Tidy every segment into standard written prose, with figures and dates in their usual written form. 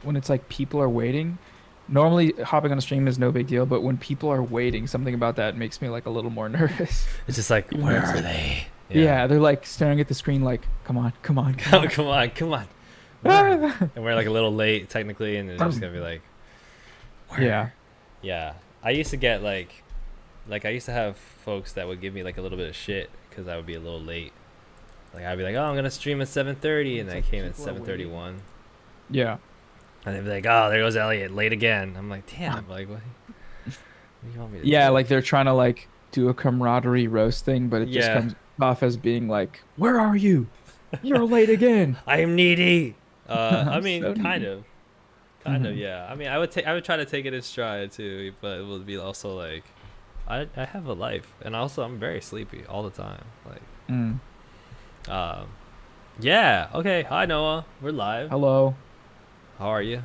when it's like people are waiting. Normally, hopping on a stream is no big deal, but when people are waiting, something about that makes me like a little more nervous. It's just like, Even though where it's are like, they? Yeah. yeah, they're like staring at the screen, like, come on, come on, come Come, on. come on, come on. Where are they? And we're like a little late technically, and they're just gonna be like, Yeah. where? Yeah. I used to get like I used to have folks that would give me like a little bit of shit because I would be a little late. Like I'd be like, oh, I'm gonna stream at 7:30, and It's I like came at people are waiting. 7:31, Yeah. and they'd be like, oh, there goes Elliot, late again. I'm like, damn, like what do you want me to Yeah, do? like they're trying to like do a camaraderie roast thing, but it just Yeah, comes off as being like, "Where are you? You're late again." I am needy. I I'm mean, so needy. kind of, Hmm. yeah. I mean, I would try to take it in stride too, but it would be also like, I have a life, and also I'm very sleepy all the time. Like, Mm. um, yeah. Okay. Hi Noah. We're live. Hello. How are you?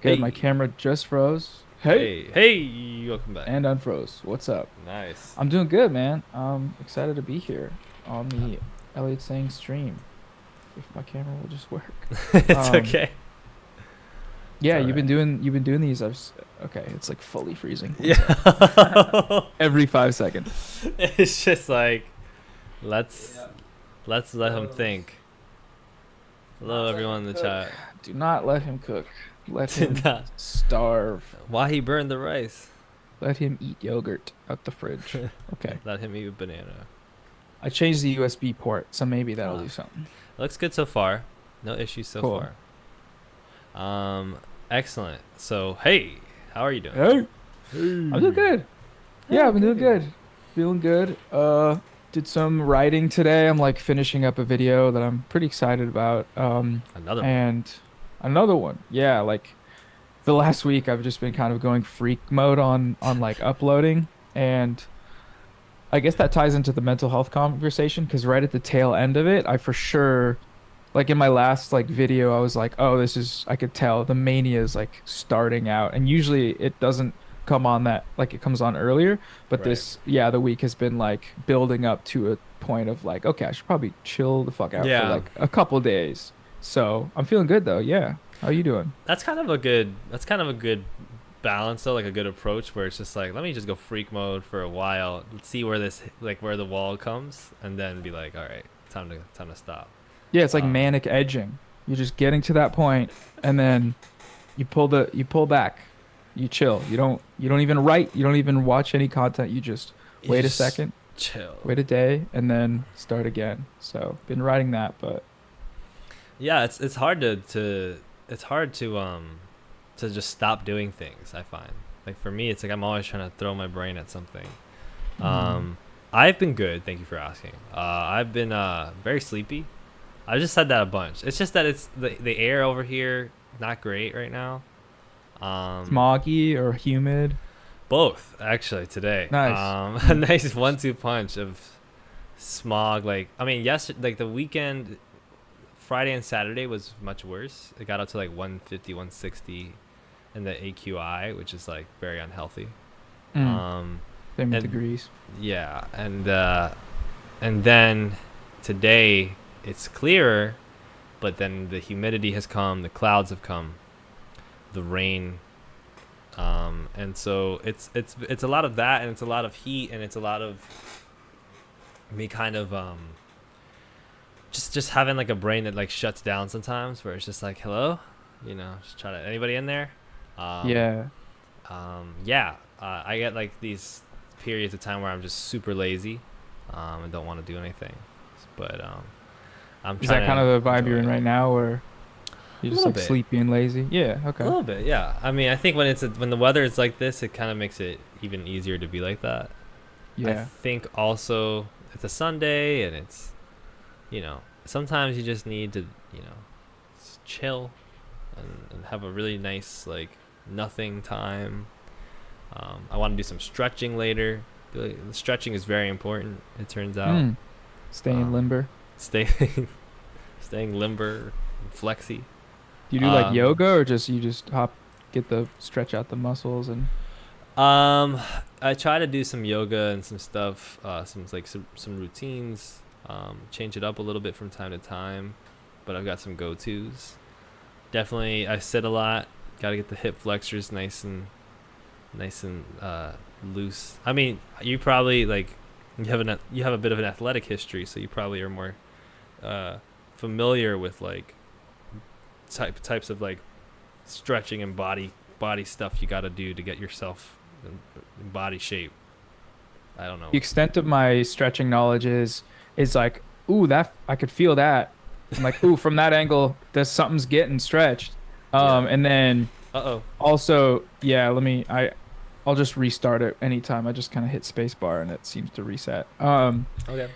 Good. My Hey. camera just froze. Hey, Hey. Welcome back. and unfroze. What's up? Nice. I'm doing good, man. I'm excited to be here on the Elliot Saying stream. If my camera will just work. It's Um, okay. It's yeah, all right. you've been doing these. Okay, it's like fully freezing. One sec. Yeah. Every 5 seconds. It's just like let's let's let him think. Hello everyone in the Cook. chat. Do not let him cook. Let him Nah. starve. Why he burned the rice? Let him eat yogurt out the fridge. Okay. Let him eat a banana. I changed the USB port, so maybe that'll Ah, do something. looks good so far. No issues so Cool. far. Um, excellent. So hey, how are you doing? Hey, I'm doing Hey. good. Yeah, Hey, I've been doing good. good. Feeling good. Did some writing today. I'm like finishing up a video that I'm pretty excited about. Another one. And another one. Yeah, like the last week I've just been kind of going freak mode on like uploading, and I guess that ties into the mental health conversation because right at the tail end of it, I for sure like in my last like video, I was like, oh, this is I could tell the mania is like starting out. And usually it doesn't come on that like it comes on earlier, but Right. this yeah, the week has been like building up to a point of like, okay, I should probably chill the fuck out for Yeah. like a couple days. So I'm feeling good though. Yeah. How you doing? That's kind of a good balance though, like a good approach where it's just like let me just go freak mode for a while, let's see where this like where the wall comes, and then be like, all right, time to stop. Yeah, it's like Um, manic edging. You're just getting to that point and then you pull back. You chill. You don't even write. You don't even watch any content. You just you wait a just second, chill. wait a day, and then start again. So been writing that, but Yeah, it's hard to it's hard to just stop doing things. I find like for me, it's like I'm always trying to throw my brain at something. mm, Um, I've been good. Thank you for asking. I've been very sleepy. I just said that a bunch. It's just that it's the air over here not great right now. Um, smoggy or humid. both actually today. Nice. A Mm. nice 1-2 punch of smog. Like I mean, yes, like the weekend, Friday and Saturday was much worse. It got up to like 150, 160 in the AQI, which is like very unhealthy. Mm. Um, Same with and degrees. yeah, and then today it's clearer, but then the humidity has come, the clouds have come, the rain, and so it's a lot of that, and it's a lot of heat, and it's a lot of me kind of just having like a brain that like shuts down sometimes, where it's just like hello, just try to anybody in there. Um, Yeah. yeah, I get like these periods of time where I'm just super lazy, and don't want to do anything, but I'm Is trying that kind of to the vibe enjoy you're in it right now, or you're a just little like bit. sleepy and lazy? Yeah. A Okay. little bit, yeah. I mean, I think when when the weather is like this, it kind of makes it even easier to be like that. I Yeah. think also it's a Sunday, and it's sometimes you just need to chill and have a really nice like nothing time. I want to do some stretching later. The stretching is very important. It turns out. Mm. Staying Um, limber. staying staying limber, and flexy. Do you do like Um, yoga or just you just hop, get the stretch out the muscles and um, I try to do some yoga and some stuff, some routines. Change it up a little bit from time to time, but I've got some go tos. Definitely, I sit a lot. Got to get the hip flexors nice and loose. I mean, you probably like you have a bit of an athletic history, so you probably are more uh, familiar with like types of like stretching and body stuff you got to do to get yourself in body shape. I don't The know. extent of my stretching knowledge is like, ooh, that I could feel that. I'm like, ooh, from that angle, there's something's getting stretched. Yeah. And then Uh oh. also, yeah, I'll just restart it anytime. I just kind of hit space bar and it seems to reset. Okay.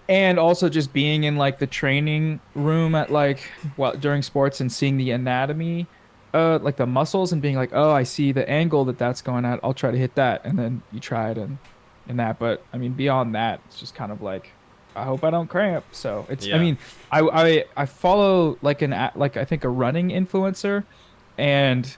And also just being in like the training room at like well during sports and seeing the anatomy, like the muscles and being like, oh, I see the angle that that's going at. I'll try to hit that, and then you try it and that. But I mean, beyond that, it's just kind of like, I hope I don't cramp. So it's, I Yeah. mean, I follow like like I think a running influencer, and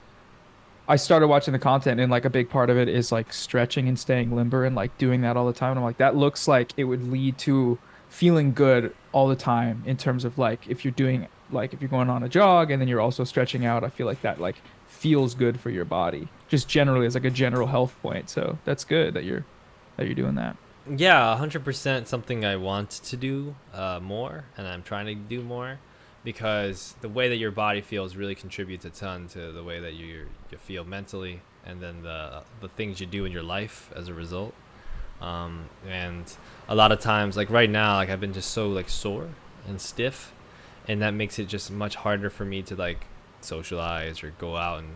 I started watching the content, and like a big part of it is like stretching and staying limber and like doing that all the time. And I'm like, that looks like it would lead to feeling good all the time in terms of like if you're doing like if you're going on a jog and then you're also stretching out, I feel like that like feels good for your body. Just generally as like a general health point. So that's good that you're doing that. Yeah, 100% something I want to do more, and I'm trying to do more because the way that your body feels really contributes a ton to the way that you feel mentally, and then the things you do in your life as a result. And a lot of times, like right now, like I've been just so like sore and stiff, and that makes it just much harder for me to like socialize or go out and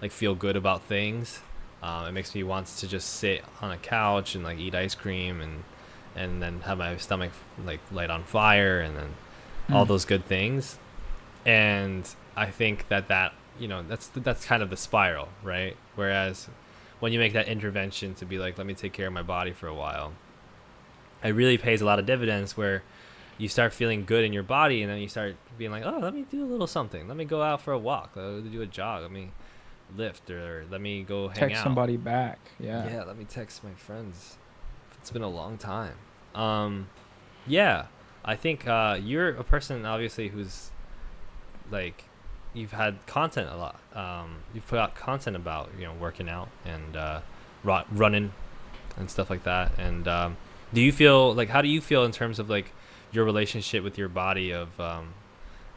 like feel good about things. It makes me want to just sit on a couch and like eat ice cream and then have my stomach like light on fire and then all Hmm. those good things. And I think that that's kind of the spiral, right? Whereas when you make that intervention to be like, let me take care of my body for a while, it really pays a lot of dividends where you start feeling good in your body and then you start being like, oh, let me do a little something, let me go out for a walk, let me do a jog, let me lift, or let me go hang Text out. somebody back. Yeah. Yeah, let me text my friends. It's been a long time. um yeah, I think you're a person obviously who's like, you've had content a lot. You've put out content about working out and running and stuff like that. And do you feel like, how do you feel in terms of like your relationship with your body, of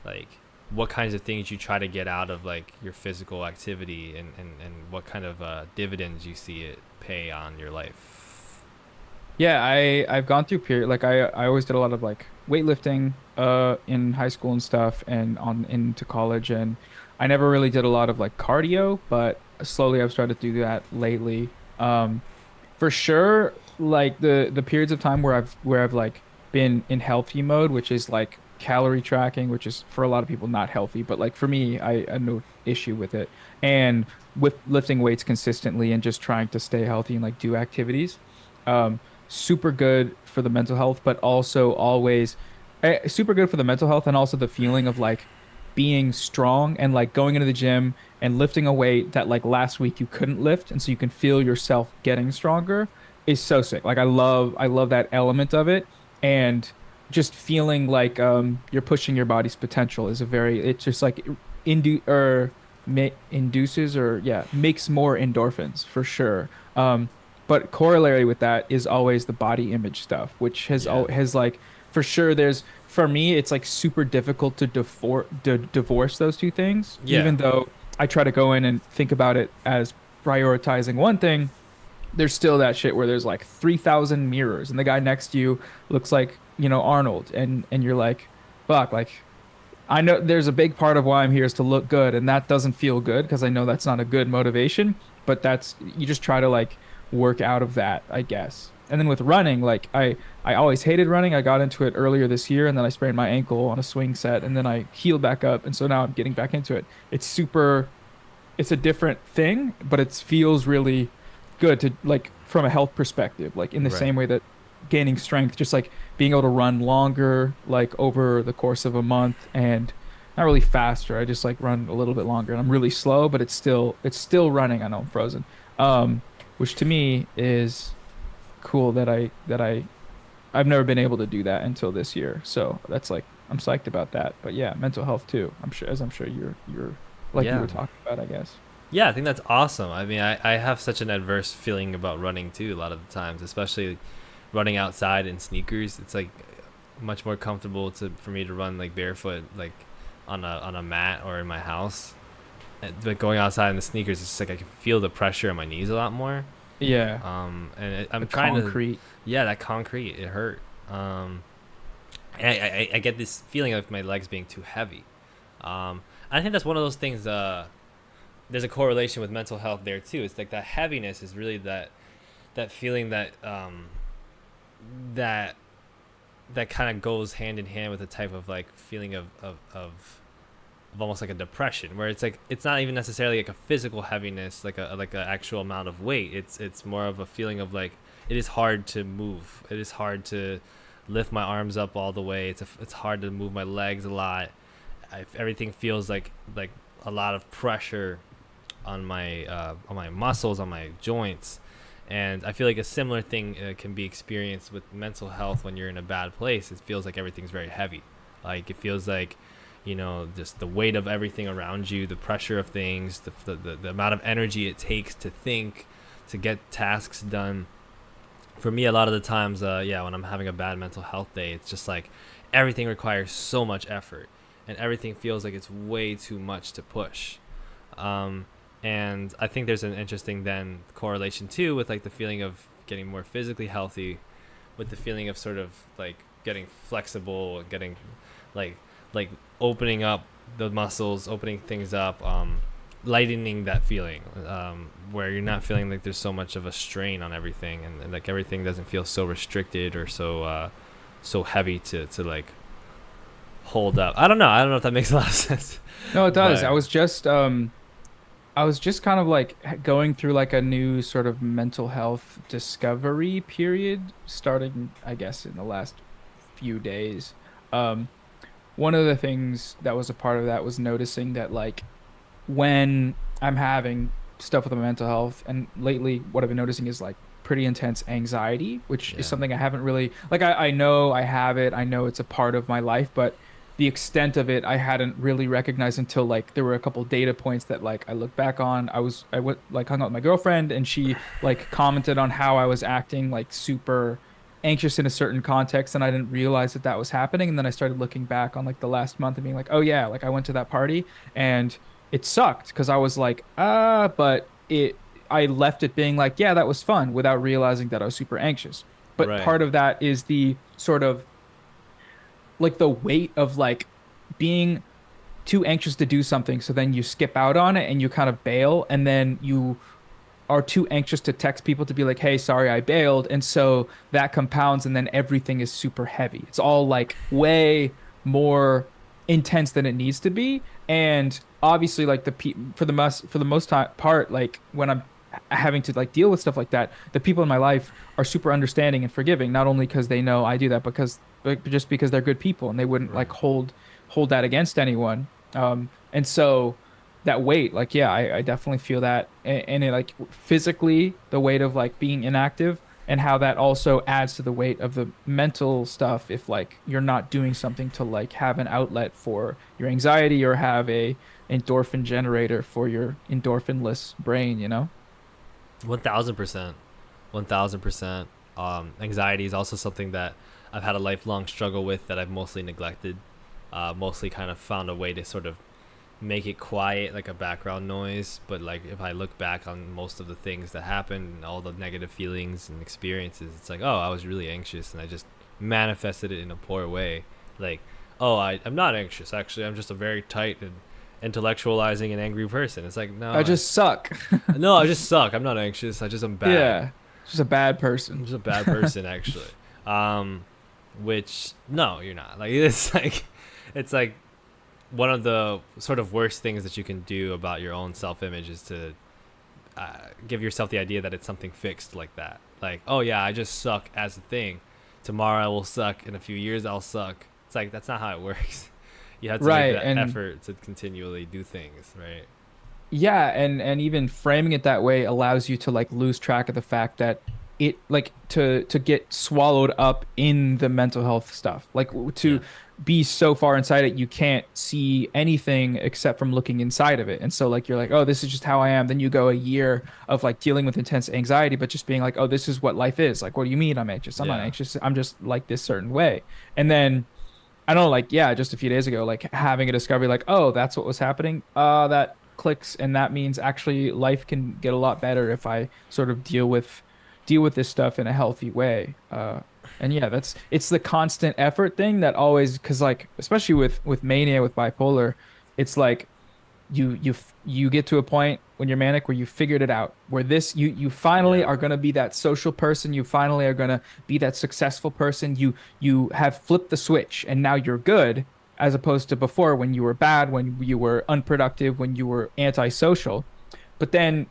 like what kinds of things you try to get out of like your physical activity, and what kind of dividends you see it pay on your life? Yeah, I've gone through period like I always did a lot of like weightlifting in high school and stuff and on into college, and I never really did a lot of like cardio, but slowly I've started to do that lately. For sure, like the periods of time where I've like been in healthy mode, which is like calorie tracking, which is for a lot of people not healthy, but like for me, I have no issue with it. And with lifting weights consistently and just trying to stay healthy and like do activities. Um, Super good for the mental health, but also always super good for the mental health and also the feeling of like being strong and like going into the gym and lifting a weight that like last week you couldn't lift, and so you can feel yourself getting stronger is so sick. Like I love that element of it, and just feeling like you're pushing your body's potential is a very, it's just like induces or yeah makes more endorphins for sure. But corollary with that is always the body image stuff, which Yeah. has like for sure there's for me it's like super difficult to divorce those two things, Yeah. even though I try to go in and think about it as prioritizing one thing. There's still that shit where there's like 3,000 mirrors and the guy next to you looks like, Arnold, and you're like, fuck, like I know there's a big part of why I'm here is to look good, and that doesn't feel good because I know that's not a good motivation, but that's you just try to like work out of that, I guess. And then with running, like I always hated running. I got into it earlier this year and then I sprained my ankle on a swing set and then I healed back up, and so now I'm getting back into it. It's a different thing, but it feels really good to like from a health perspective, like in the Right. same way that gaining strength, just like being able to run longer, like over the course of a month, and not really faster. I just like run a little bit longer, and I'm really slow, but it's still running. I know I'm frozen. Which to me is cool that I've never been able to do that until this year. So that's like I'm psyched about that. But yeah, mental health too. I'm sure you're like you Yeah. were talking about, I guess. Yeah, I think that's awesome. I mean, I have such an adverse feeling about running too a lot of the times, especially running outside in sneakers. It's like much more comfortable to for me to run like barefoot, like on a mat or in my house. But going outside in the sneakers, it's just like I can feel the pressure on my knees a lot more. Yeah, I'm the trying to, concrete. yeah, that concrete, it hurt. And I get this feeling of my legs being too heavy. I think that's one of those things. There's a correlation with mental health there too. It's like that heaviness is really that feeling that that kind of goes hand in hand with a type of like feeling of almost like a depression, where it's like it's not even necessarily like a physical heaviness, like a actual amount of weight. It's more of a feeling of like it is hard to move. It is hard to lift my arms up all the way. It's hard to move my legs a lot. Everything feels like a lot of pressure on my muscles, on my joints. And I feel like a similar thing can be experienced with mental health when you're in a bad place. It feels like everything's very heavy. Like it feels like, you know, just the weight of everything around you, the pressure of things, the amount of energy it takes to think, to get tasks done. For me, a lot of the times, yeah, when I'm having a bad mental health day, it's just like everything requires so much effort and everything feels like it's way too much to push. Um, and I think there's an interesting then correlation too with like the feeling of getting more physically healthy, with the feeling of sort of like getting flexible, getting like like opening up the muscles, opening things up, lightening that feeling, where you're not feeling like there's so much of a strain on everything, and like everything doesn't feel so restricted or so heavy to like hold up. I don't know if that makes a lot of sense, No, it does. but I was just kind of like going through like a new sort of mental health discovery period, starting, I guess, in the last few days. Um, One of the things that was a part of that was noticing that like when I'm having stuff with my mental health, and lately what I've been noticing is like pretty intense anxiety, which is yeah, something I haven't really like I know I have it, I know it's a part of my life, but the extent of it I hadn't really recognized until like there were a couple data points that like I look back on. I went like hung out with my girlfriend and she like commented on how I was acting like super anxious in a certain context, and I didn't realize that that was happening. And then I started looking back on like the last month and being like, oh yeah, like I went to that party and it sucked because I was like, but I left it being like, yeah, that was fun without realizing that I was super anxious. But right, part of that is the sort of like the weight of like being too anxious to do something. So then you skip out on it and you kind of bail, and then you are too anxious to text people to be like, hey, sorry, I bailed. And so that compounds, and then everything is super heavy. It's all like way more intense than it needs to be. And obviously, like for the most part, like when I'm having to like deal with stuff like that, the people in my life are super understanding and forgiving, not only because they know I do that, but just because they're good people and they wouldn't like right. hold that against anyone. And so that weight, like, yeah, I definitely feel that. And it, like, physically, the weight of like being inactive, and how that also adds to the weight of the mental stuff if like you're not doing something to like have an outlet for your anxiety or have a endorphin generator for your endorphinless brain, you know? 1000%, 1000%. Anxiety is also something that I've had a lifelong struggle with that I've mostly neglected. Mostly kind of found a way to sort of make it quiet, like a background noise. But like if I look back on most of the things that happened, and all the negative feelings and experiences, it's like, oh, I was really anxious, and I just manifested it in a poor way. Like, oh, I'm not anxious. Actually, I'm just a very tight and intellectualizing and angry person. It's like, no, I just suck. no, I just suck. I'm not anxious. I just am bad. Yeah. Just a bad I'm person. just a bad person, actually. Um, which no, you're not. Like it's like one of the sort of worst things that you can do about your own self-image is to give yourself the idea that it's something fixed like that. Like, oh yeah, I just suck as a thing. Tomorrow I will suck. In a few years I'll suck. It's like that's not how it works. You have to make Right. that And effort to continually do things, right? yeah, and even framing it that way allows you to like lose track of the fact that it like to get swallowed up in the mental health stuff, like to Yeah. be so far inside it you can't see anything except from looking inside of it. And so like you're like, oh, this is just how I am. Then you go a year of like dealing with intense anxiety, but just being like, oh, this is what life is. Like, what do you mean I'm anxious? I'm not Yeah. anxious. I'm just like this certain way. And then I don't know, like, yeah, just a few days ago, like having a discovery, like, oh, that's what was happening. That clicks, and that means actually life can get a lot better if I sort of deal with this stuff in a healthy way. And yeah, that's it's the constant effort thing that always, because like, especially with mania, with bipolar, it's like you get to a point when you're manic where you figured it out, where this you finally Yeah. are going to be that social person, you finally are going to be that successful person, you have flipped the switch and now you're good, as opposed to before when you were bad, when you were unproductive, when you were antisocial. But then,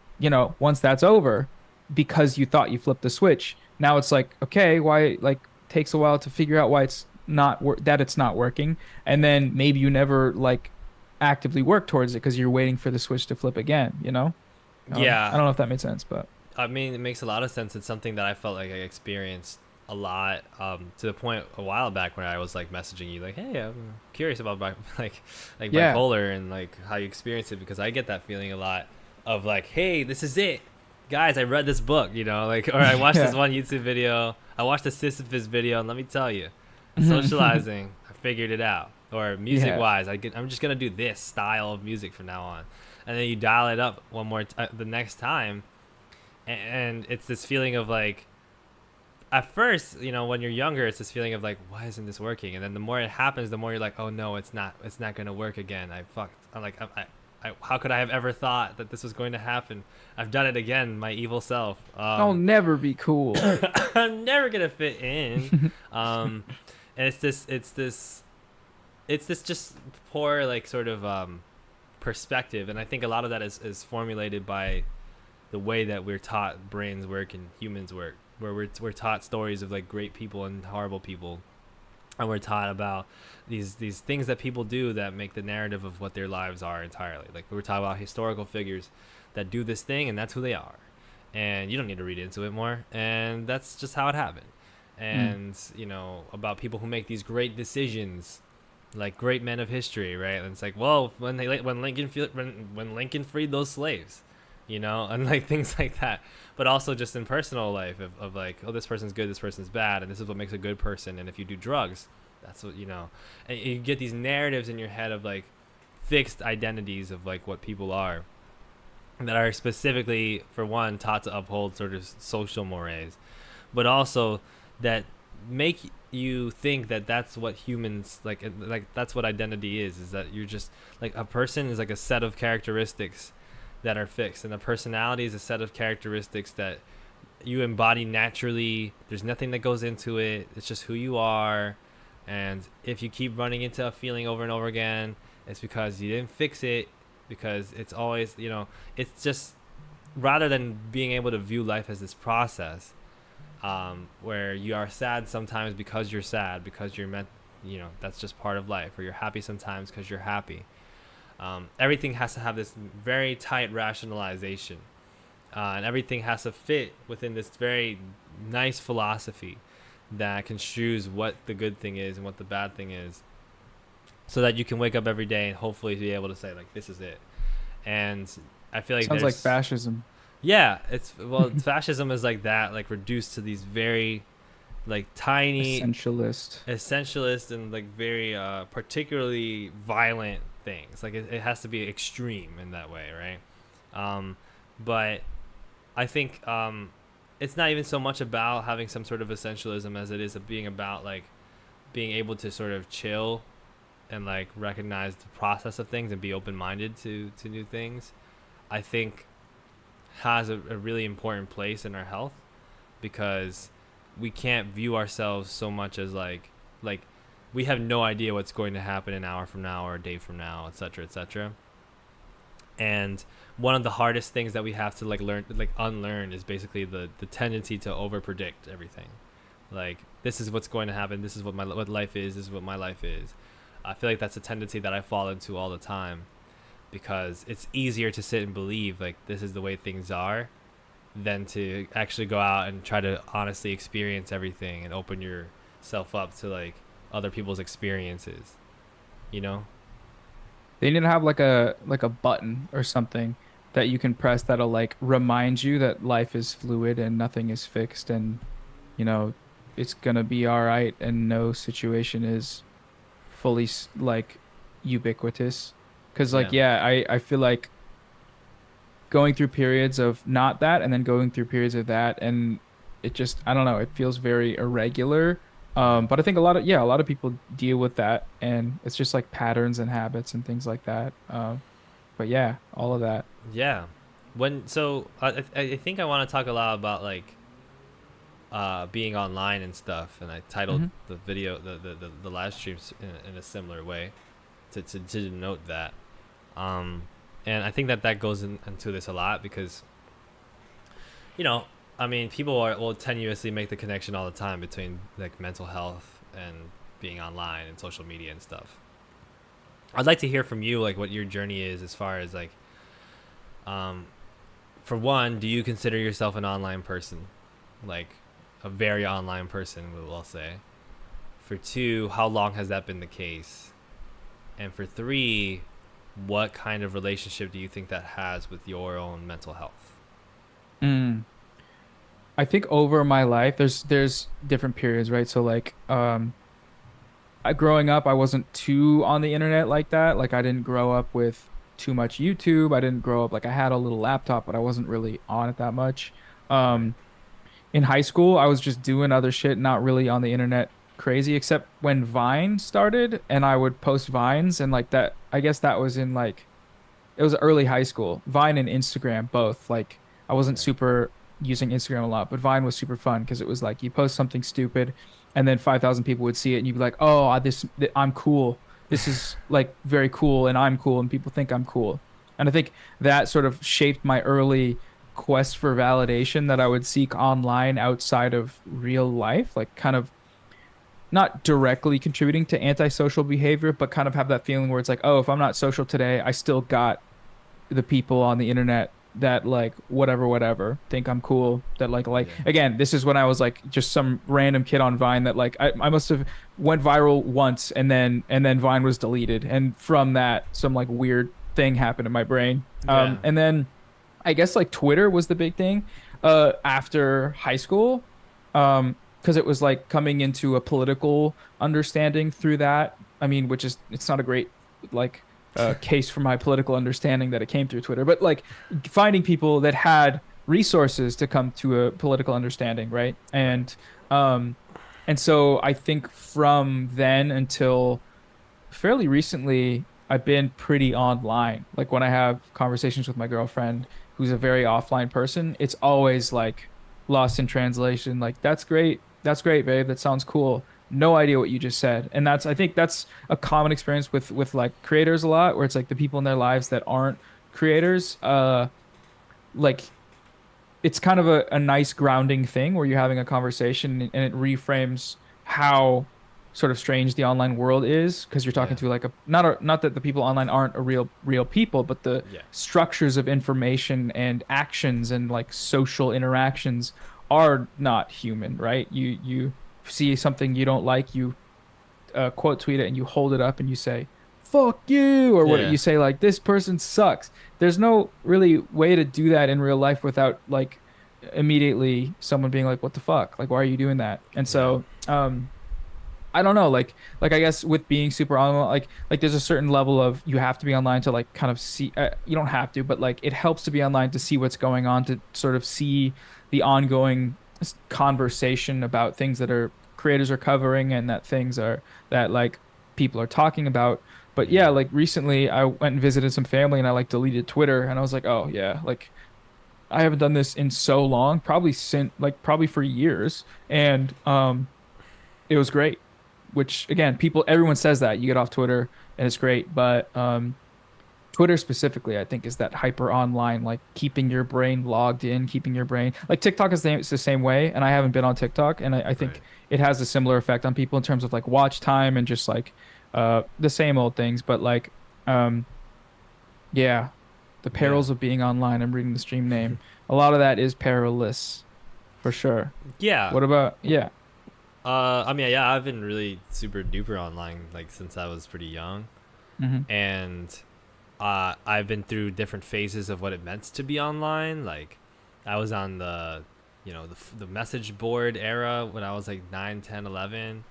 once that's over, because you thought you flipped the switch, now it's like, okay, why, like, takes a while to figure out why it's not working. And then maybe you never like actively work towards it because you're waiting for the switch to flip again. I Yeah. don't know if that made sense, but I mean, it makes a lot of sense. It's something that I felt like I experienced a lot, to the point a while back when I was like messaging you, like, "Hey, I'm curious about like yeah. bipolar and like how you experience it," because I get that feeling a lot of like, "Hey, this is it, guys! I read this book, like, or I watched this Yeah. one YouTube video. I watched the Sisyphus video, and let me tell you, socializing, I figured it out." Or music Yeah. wise, I'm just gonna do this style of music from now on, and then you dial it up the next time, and it's this feeling of like, at first, when you're younger, it's this feeling of like, why isn't this working? And then the more it happens, the more you're like, oh no, it's not gonna work again. I fucked. I'm like, how could I have ever thought that this was going to happen? I've done it again, my evil self. I'll never be cool. I'm never gonna fit in. um and it's this just poor, like, sort of perspective, and I think a lot of that is formulated by the way that we're taught brains work and humans work, where we're taught stories of like great people and horrible people, and we're taught about these things that people do that make the narrative of what their lives are entirely. Like, we're taught about historical figures that do this thing, and that's who they are, and you don't need to read into it more, and that's just how it happened. Mm. And about people who make these great decisions, like great men of history, right? And it's like, well, when Lincoln freed those slaves, and like things like that. But also just in personal life of like, oh, this person's good, this person's bad, and this is what makes a good person. And if you do drugs, that's what and you get these narratives in your head of like fixed identities of like what people are, that are specifically, for one, taught to uphold sort of social mores, but also that make you think that that's what humans like that's what identity is that you're just like, a person is like a set of characteristics that are fixed, and a personality is a set of characteristics that you embody naturally. There's nothing that goes into it, it's just who you are. And if you keep running into a feeling over and over again, it's because you didn't fix it, because it's always, it's just, rather than being able to view life as this process, where you are sad sometimes because you're sad, because you're meant, that's just part of life, or you're happy sometimes because you're happy. Everything has to have this very tight rationalization, and everything has to fit within this very nice philosophy that construes what the good thing is and what the bad thing is, so that you can wake up every day and hopefully be able to say like, this is it. And I feel like Sounds like there's, fascism. yeah, fascism is like that, like reduced to these very like tiny Essentialist. essentialist and like very particularly violent things. Like, it has to be extreme in that way, right? But I think it's not even so much about having some sort of essentialism as it is being about like being able to sort of chill and like recognize the process of things and be open-minded to new things. I think has a really important place in our health, because we can't view ourselves so much as like we have no idea what's going to happen an hour from now or a day from now, etc., etc. And one of the hardest things that we have to like unlearn is basically the tendency to over predict everything. Like, this is what's going to happen, this is what what life is, this is what my life is. I feel like that's a tendency that I fall into all the time, because it's easier to sit and believe like this is the way things are than to actually go out and try to honestly experience everything and open yourself up to like other people's experiences, you know? They need to have like a button or something that you can press that'll like remind you that life is fluid and nothing is fixed, and you know it's gonna be all right and no situation is fully like ubiquitous. Because like Yeah. yeah, I feel like going through periods of not that and then going through periods of that, and it just I don't know, it feels very irregular. Right. But I think a lot of yeah, a lot of people deal with that, and it's just like patterns and habits and things like that. But yeah, all of that. Yeah. When so I think I want to talk a lot about like being online and stuff, and I titled Hmm. the video the live streams in a similar way to denote that. Um, and I think that that goes into this a lot because you know, I mean, will tenuously make the connection all the time between like mental health and being online and social media and stuff. I'd like to hear from you, like what your journey is as far as like, um, for one, do you consider yourself an online person, like a very online person? We'll say. For two, how long has that been the case? And for three, what kind of relationship do you think that has with your own mental health? Mm. I think over my life, there's different periods, right? So like, growing up, I wasn't too on the internet like that. Like I didn't grow up with too much YouTube. I didn't grow up like I had a little laptop, but I wasn't really on it that much. Right. Um, in high school, I was just doing other shit, not really on the internet crazy, except when Vine started and I would post Vines and like that. I guess that was in like it was early high school. Vine and Instagram both. Like I wasn't Okay. super using Instagram a lot, but Vine was super fun because it was like you post something stupid and then 5,000 people would see it and you'd be like, "Oh, I'm cool. This is like very cool and I'm cool and people think I'm cool." And I think that sort of shaped my early quest for validation that I would seek online outside of real life, like kind of not directly contributing to antisocial behavior, but kind of have that feeling where it's like, oh, if I'm not social today, I still got the people on the internet that like whatever think I'm cool, that like Yeah. again, this is when I was like just some random kid on Vine that like I must have went viral once and then Vine was deleted, and from that some like weird thing happened in my brain. Yeah. And then I guess like Twitter was the big thing after high school, because it was like coming into a political understanding through that. I mean, which is it's not a great like case for my political understanding that it came through Twitter, but like finding people that had resources to come to a political understanding, right? Right. Um and so I think from then until fairly recently, I've been pretty online. Like when I have conversations with my girlfriend, who's a very offline person, it's always like lost in translation. Like, that's great. That's great, babe. That sounds cool. No idea what you just said. And that's, I think that's a common experience with like creators a lot, where it's like the people in their lives that aren't creators, like it's kind of a nice grounding thing where you're having a conversation and it reframes how sort of strange the online world is, because you're talking Yeah. to like not that the people online aren't a real people, but the Yeah. structures of information and actions and like social interactions are not human, right? You see something you don't like, you quote tweet it and you hold it up and you say fuck you, or what Yeah. you say like this person sucks. There's no really way to do that in real life without like immediately someone being like what the fuck, like why are you doing that? And Right. so I don't know, like I guess with being super online, like there's a certain level of you have to be online to like kind of see, you don't have to, but like it helps to be online to see what's going on, to sort of see the ongoing conversation about things that are creators are covering and that things are that like people are talking about. But yeah, Yeah. like recently I went and visited some family and I like deleted Twitter and I was like, oh yeah, like I haven't done this in so long, probably since like probably for years. And it was great. Which again, everyone says that you get off Twitter and it's great, but Twitter specifically, I think, is that hyper online, like keeping your brain logged in, keeping your brain like TikTok is it's the same way, and I haven't been on TikTok, and I Right. think it has a similar effect on people in terms of like watch time and just like the same old things, but like um yeah. The Yeah. perils of being online. I'm reading the stream name. A lot of that is perilous, for sure. Yeah. What about, yeah. I mean, yeah, I've been really super duper online like since I was pretty young, Hmm. and I've been through different phases of what it meant to be online. Like, I was on the, the message board era when I was like 9, 10, 11.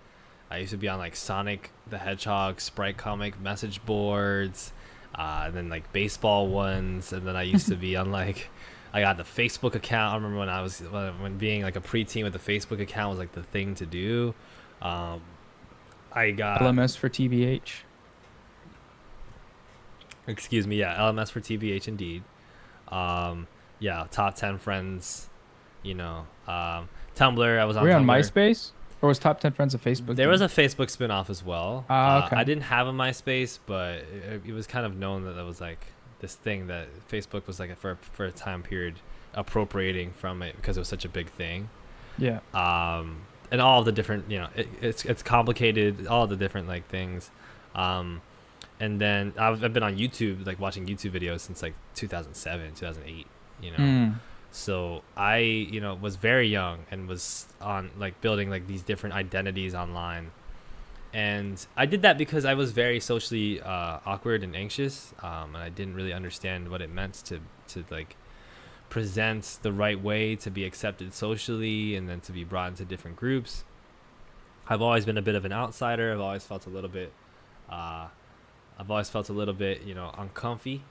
I used to be on like Sonic the Hedgehog Sprite comic message boards, and then like baseball ones, and then I used to be on like, I got the Facebook account. I remember when when being like a preteen with the Facebook account was like the thing to do. Um, I got, LMS for TBH. excuse me, yeah, LMS for TBH indeed. Um, yeah, top 10 friends, you know. Tumblr, I was on Were you on Tumblr. MySpace? Or was Top 10 Friends a Facebook There was thing? a Facebook spin-off as well. Ah, I okay. didn't have a MySpace, but it was kind of known that that was like this thing that Facebook was like for a time period appropriating from it because it was such a big thing. Yeah. And all the different, it's complicated, all the different like things. Um, and then I've been on YouTube, like watching YouTube videos since like 2007, 2008, you know. Mm. So I, was very young and was on like building like these different identities online. And I did that because I was very socially awkward and anxious, and I didn't really understand what it meant to like present the right way to be accepted socially and then to be brought into different groups. I've always been a bit of an outsider. Uh, I've always felt a little bit, uncomfy,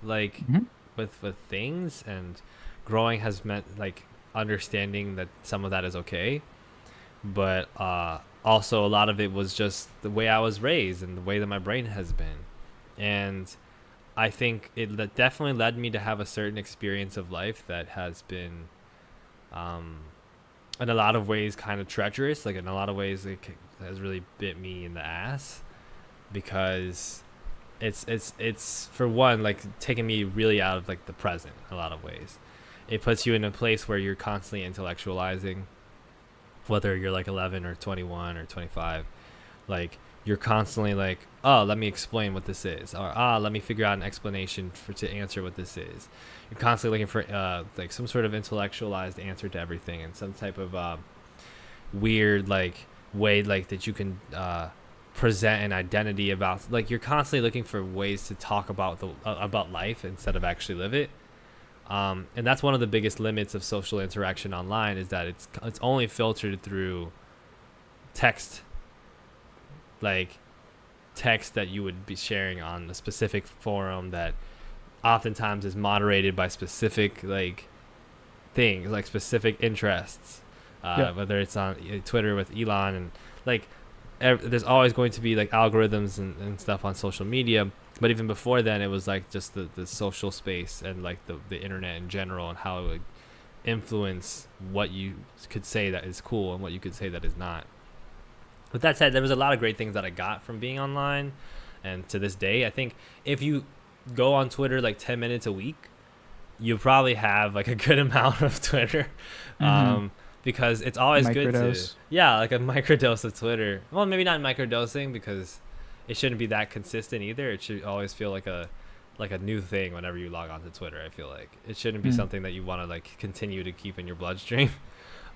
like Hmm. with things, and growing has meant like understanding that some of that is okay, but also a lot of it was just the way I was raised and the way that my brain has been, and I think definitely led me to have a certain experience of life that has been, um, in a lot of ways, kind of treacherous. Like in a lot of ways, has really bit me in the ass because it's for one like taking me really out of like the present in a lot of ways. It puts you in a place where you're constantly intellectualizing, whether you're like 11 or 21 or 25. Like you're constantly like, oh, let me explain what this is, or let me figure out an explanation to answer what this is. You're constantly looking for like some sort of intellectualized answer to everything, and some type of weird like way like that you can present an identity about. Like you're constantly looking for ways to talk about about life instead of actually live it. And that's one of the biggest limits of social interaction online, is that it's only filtered through text, like text that you would be sharing on a specific forum that oftentimes is moderated by specific like things, like specific interests, Yeah. whether it's on Twitter with Elon, and like there's always going to be like algorithms and stuff on social media. But even before then, it was like just the social space and like the internet in general, and how it would influence what you could say that is cool and what you could say that is not. With that said, there was a lot of great things that I got from being online, and to this day, I think if you go on Twitter like 10 minutes a week, you probably have like a good amount of Twitter, Hmm. because it's always good to, Microdose. yeah, like a microdose of Twitter. Well, maybe not microdosing, because it shouldn't be that consistent either. It should always feel like a new thing whenever you log on to Twitter. I feel like it shouldn't be Mm. something that you want to like continue to keep in your bloodstream.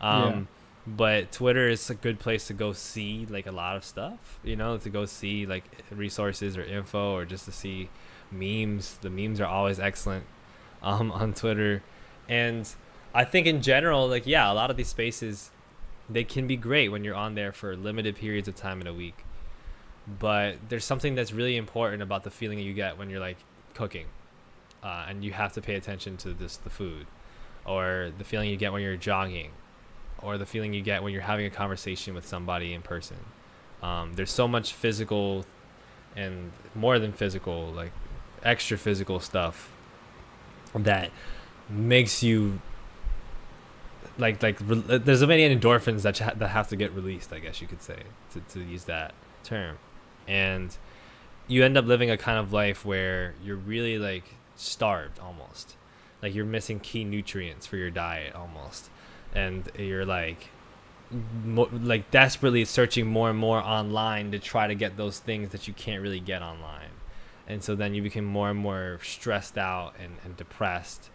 Yeah. um, but Twitter is a good place to go see like a lot of stuff, to go see like resources or info, or just to see memes. The memes are always excellent on Twitter. And I think in general, like, yeah, a lot of these spaces, they can be great when you're on there for limited periods of time in a week. But there's something that's really important about the feeling you get when you're like cooking, and you have to pay attention to the food, or the feeling you get when you're jogging, or the feeling you get when you're having a conversation with somebody in person. There's so much physical and more than physical, like extra physical stuff that makes you there's so many endorphins that have to get released, I guess you could say, to use that term. And you end up living a kind of life where you're really like starved almost, like you're missing key nutrients for your diet almost, and you're like like desperately searching more and more online to try to get those things that you can't really get online. And so then you became more and more stressed out and depressed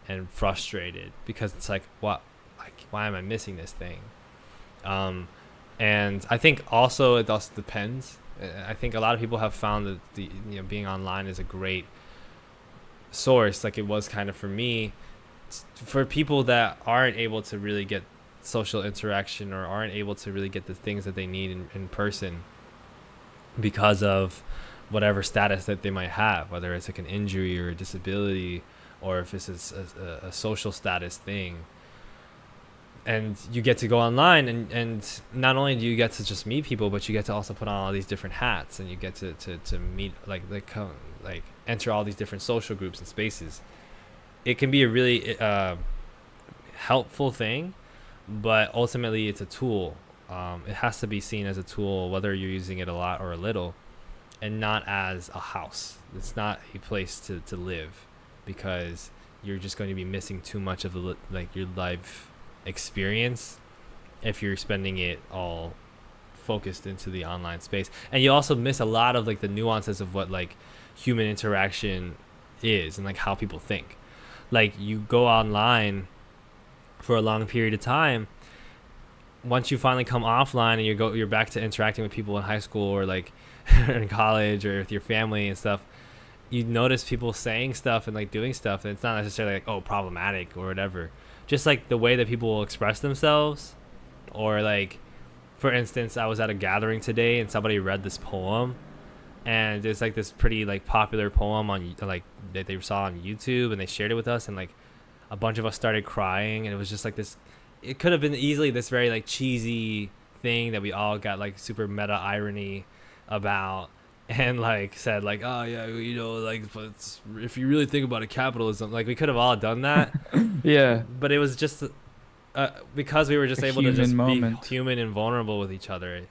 and frustrated because it's like, what, like, why am I missing this thing? Um, and I think also it also depends. I think a lot of people have found that being online is a great source, like it was kind of for me, for people that aren't able to really get social interaction or aren't able to really get the things that they need in person because of whatever status that they might have, whether it's like an injury or a disability, or if this is a social status thing. And you get to go online, and not only do you get to just meet people, but you get to also put on all these different hats, and you get to meet like enter all these different social groups and spaces. It can be a really helpful thing, but ultimately it's a tool. It has to be seen as a tool, whether you're using it a lot or a little, and not as a house. It's not a place to live, because you're just going to be missing too much of the like your life experience if you're spending it all focused into the online space. And you also miss a lot of like the nuances of what like human interaction is and like how people think. Like you go online for a long period of time, once you finally come offline and you're back to interacting with people in high school or like in college or with your family and stuff, you notice people saying stuff and like doing stuff, and it's not necessarily like, oh, problematic or whatever, just like the way that people will express themselves. Or like, for instance, I was at a gathering today and somebody read this poem, and it's like this pretty like popular poem on like that they saw on YouTube, and they shared it with us, and like a bunch of us started crying, and it was just like this, it could have been easily this very like cheesy thing that we all got like super meta irony about, and like said like, oh yeah, like, but if you really think about it, capitalism, like we could have all done that. Yeah, But it was just because we were just a able to just human be moment. human and vulnerable with each other.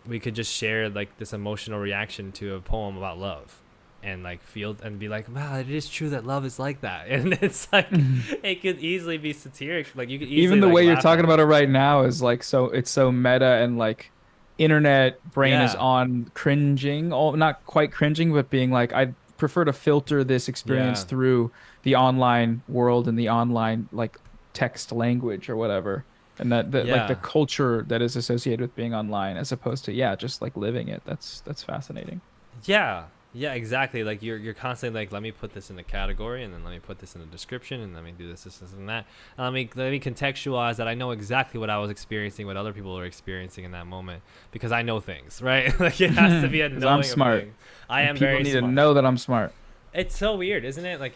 We could just share like this emotional reaction to a poem about love, and like feel and be like, wow, it is true that love is like that. And it's like it could easily be satiric, like you could easily Even the like way you're laugh talking at about it. it right now is like so it's so meta, and like internet brain is Yeah, on cringing, oh, not quite cringing, but being like, I prefer to filter this experience yeah, through the online world and the online like text language or whatever. And that like the yeah. culture that is associated with being online as opposed to, yeah, just like living it. That's fascinating. Yeah, yeah, exactly. Like you're constantly like, let me put this in a category, and then let me put this in a description, and let me do this, and that. And let me contextualize that I know exactly what I was experiencing, what other people are experiencing in that moment, because I know things, right? Like it has to be a Because I'm knowing of smart things. I and am people very need to smart. know that I'm smart. It's so weird, isn't it? Like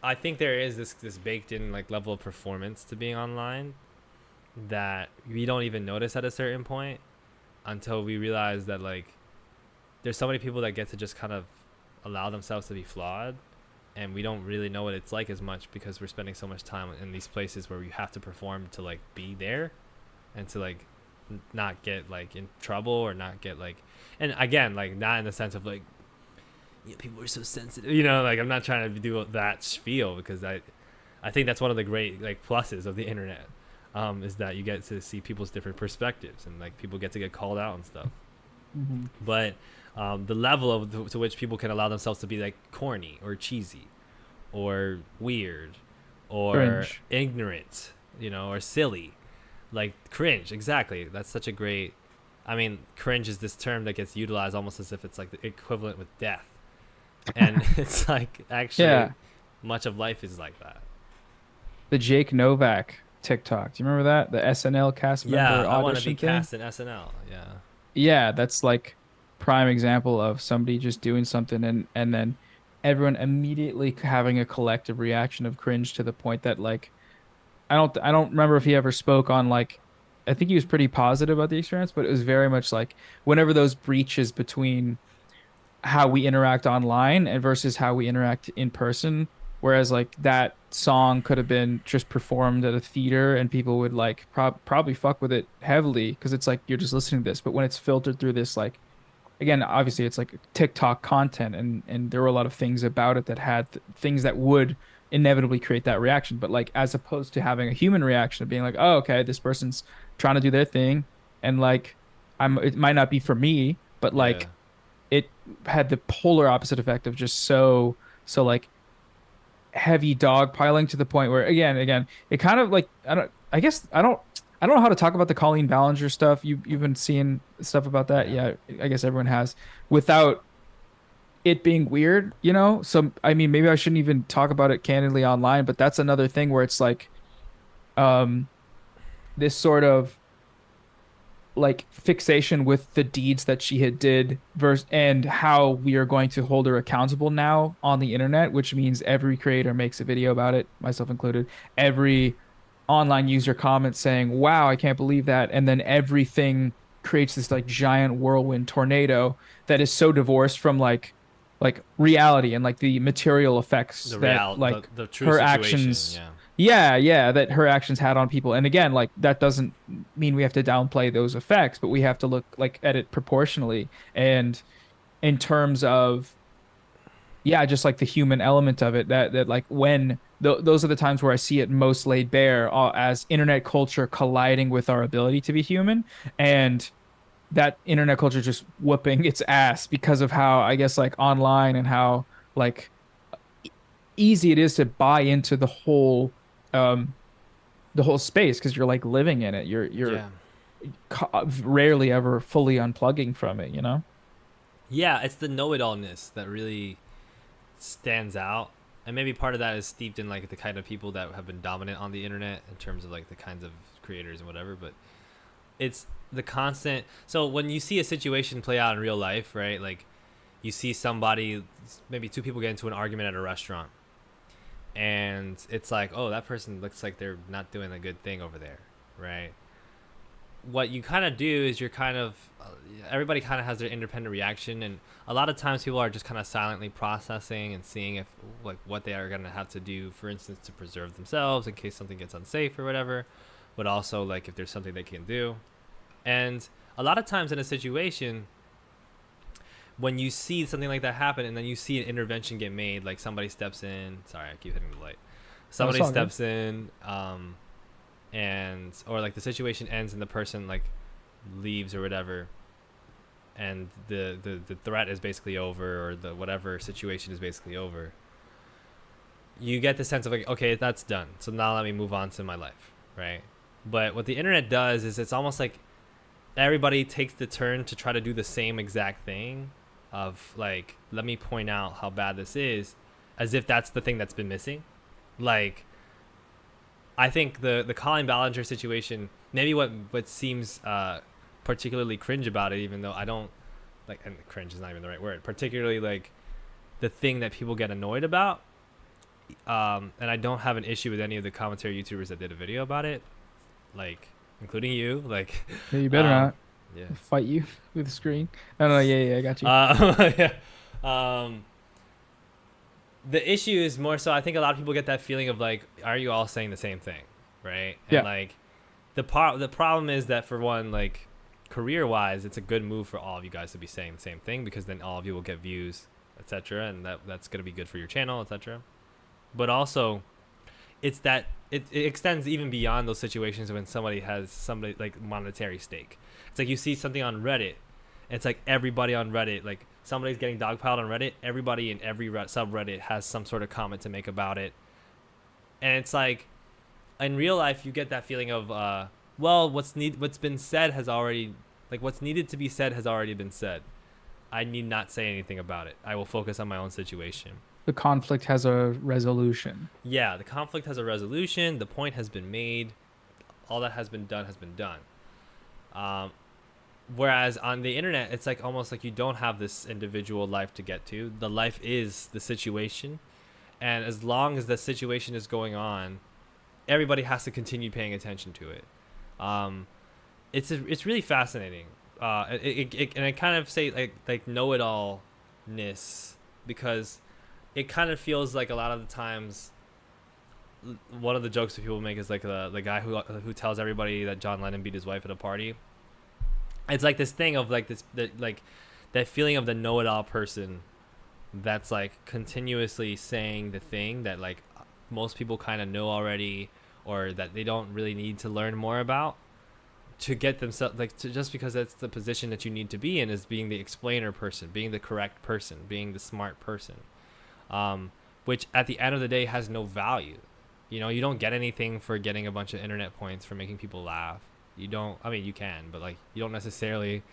I think there is this baked in like level of performance to being online that we don't even notice at a certain point until we realize that like there's so many people that get to just kind of allow themselves to be flawed, and we don't really know what it's like as much because we're spending so much time in these places where we have to perform to like be there and to like not get like in trouble or not get like, and again, like not in the sense of like, yeah, people are so sensitive, like I'm not trying to do that spiel, because I think that's one of the great like pluses of the internet, is that you get to see people's different perspectives, and like people get to get called out and stuff. Hmm. But the level to which people can allow themselves to be like corny or cheesy or weird or Cringe. ignorant, or silly, like cringe. Exactly. That's such a great. I mean, cringe is this term that gets utilized almost as if it's like the equivalent with death, and it's like actually Yeah. much of life is like that. The Jake Novak TikTok. Do you remember that? The SNL cast Yeah, member I want to be audition thing? cast in SNL. Yeah. Yeah, that's like prime example of somebody just doing something, and then everyone immediately having a collective reaction of cringe to the point that like I don't remember if he ever spoke on like, I think he was pretty positive about the experience, but it was very much like whenever those breaches between how we interact online and versus how we interact in person. Whereas like that song could have been just performed at a theater and people would like probably fuck with it heavily because it's like you're just listening to this. But when it's filtered through this, like again, obviously it's like TikTok content, and there were a lot of things about it that had things that would inevitably create that reaction. But like as opposed to having a human reaction of being like, oh, okay, this person's trying to do their thing, and like it might not be for me, but Yeah. like it had the polar opposite effect of just so like heavy dogpiling to the point where again it kind of like I don't know how to talk about the Colleen Ballinger stuff. You've been seeing stuff about that. Yeah. Yeah, I guess everyone has without it being weird, So I mean maybe I shouldn't even talk about it candidly online, but that's another thing where it's like um this sort of like fixation with the deeds that she had did versus and how we are going to hold her accountable now on the internet, which means every creator makes a video about it, myself included. Every online user comments saying, "Wow, I can't believe that." And then everything creates this like giant whirlwind tornado that is so divorced from like reality and like the material effects that like The true her situation. actions Yeah. yeah, that her actions had on people. And again, like that doesn't mean we have to downplay those effects, but we have to look like at it proportionally and in terms of yeah, just like the human element of it that like when those are the times where I see it most laid bare as internet culture colliding with our ability to be human and that internet culture just whooping its ass because of how I guess like online and how like easy it is to buy into um the whole space because you're like living in it. You're Yeah. rarely ever fully unplugging from it. Yeah, it's the know-it-allness that really stands out, and maybe part of that is steeped in like the kind of people that have been dominant on the internet in terms of like the kinds of creators and whatever. But it's the constant. So when you see a situation play out in real life, right? Like you see somebody, maybe two people get into an argument at a restaurant, and it's like, oh, that person looks like they're not doing a good thing over there, right? What you kind of do is you're kind of everybody kind of has their independent reaction, and a lot of times people are just kind of silently processing and seeing if like what they are going to have to do, for instance, to preserve themselves in case something gets unsafe or whatever, but also like if there's something they can do. And a lot of times in a situation when you see something like that happen and then you see an intervention get made, like somebody steps in, sorry, I keep hitting the light, Oh, it's somebody all good. steps in, and or like the situation ends and the person like leaves or whatever, and the threat is basically over, or the whatever situation is basically over, you get the sense of like, okay, that's done, so now let me move on to my life, right? But what the internet does is it's almost like everybody takes the turn to try to do the same exact thing of like, let me point out how bad this is, as if that's the thing that's been missing. Like I think the Colin Ballinger situation, maybe what seems particularly cringe about it, even though I don't like, and cringe is not even the right word, particularly like the thing that people get annoyed about, and I don't have an issue with any of the commentary YouTubers that did a video about it, like including you, like, Yeah, you better um, not yeah, fight you with the screen. No, no, yeah, I got you. yeah. Um, the issue is more so I think a lot of people get that feeling of like, are you all saying the same thing, right? And Yeah, like the problem is that for one, like career wise, it's a good move for all of you guys to be saying the same thing, because then all of you will get views, etc., and that's gonna be good for your channel, etc. But also, it's that it extends even beyond those situations when somebody like monetary stake. It's like you see something on Reddit, and it's like everybody on Reddit, like somebody's getting dogpiled on Reddit, everybody in every subreddit has some sort of comment to make about it, and it's like in real life you get that feeling of well, what's been said has already, like what's needed to be said has already been said. I need not say anything about it. I will focus on my own situation. the conflict has a resolution. Yeah, the conflict has a resolution. The point has been made. All that has been done has been done. Um, Whereas on the internet, it's like almost like you don't have this individual life to get to. The life is the situation, and as long as the situation is going on, everybody has to continue paying attention to it. Um, it's really fascinating. And I kind of say like know it all ness, because it kind of feels like a lot of the times one of the jokes that people make is like the guy who tells everybody that John Lennon beat his wife at a party. It's like this thing of like like that feeling of the know-it-all person that's like continuously saying the thing that like most people kind of know already, or that they don't really need to learn more about, to get themselves like to, just because that's the position that you need to be in, is being the explainer person, being the correct person, being the smart person, which at the end of the day has no value. You don't get anything for getting a bunch of internet points for making people laugh. You don't. I mean, you can, but like you don't necessarily.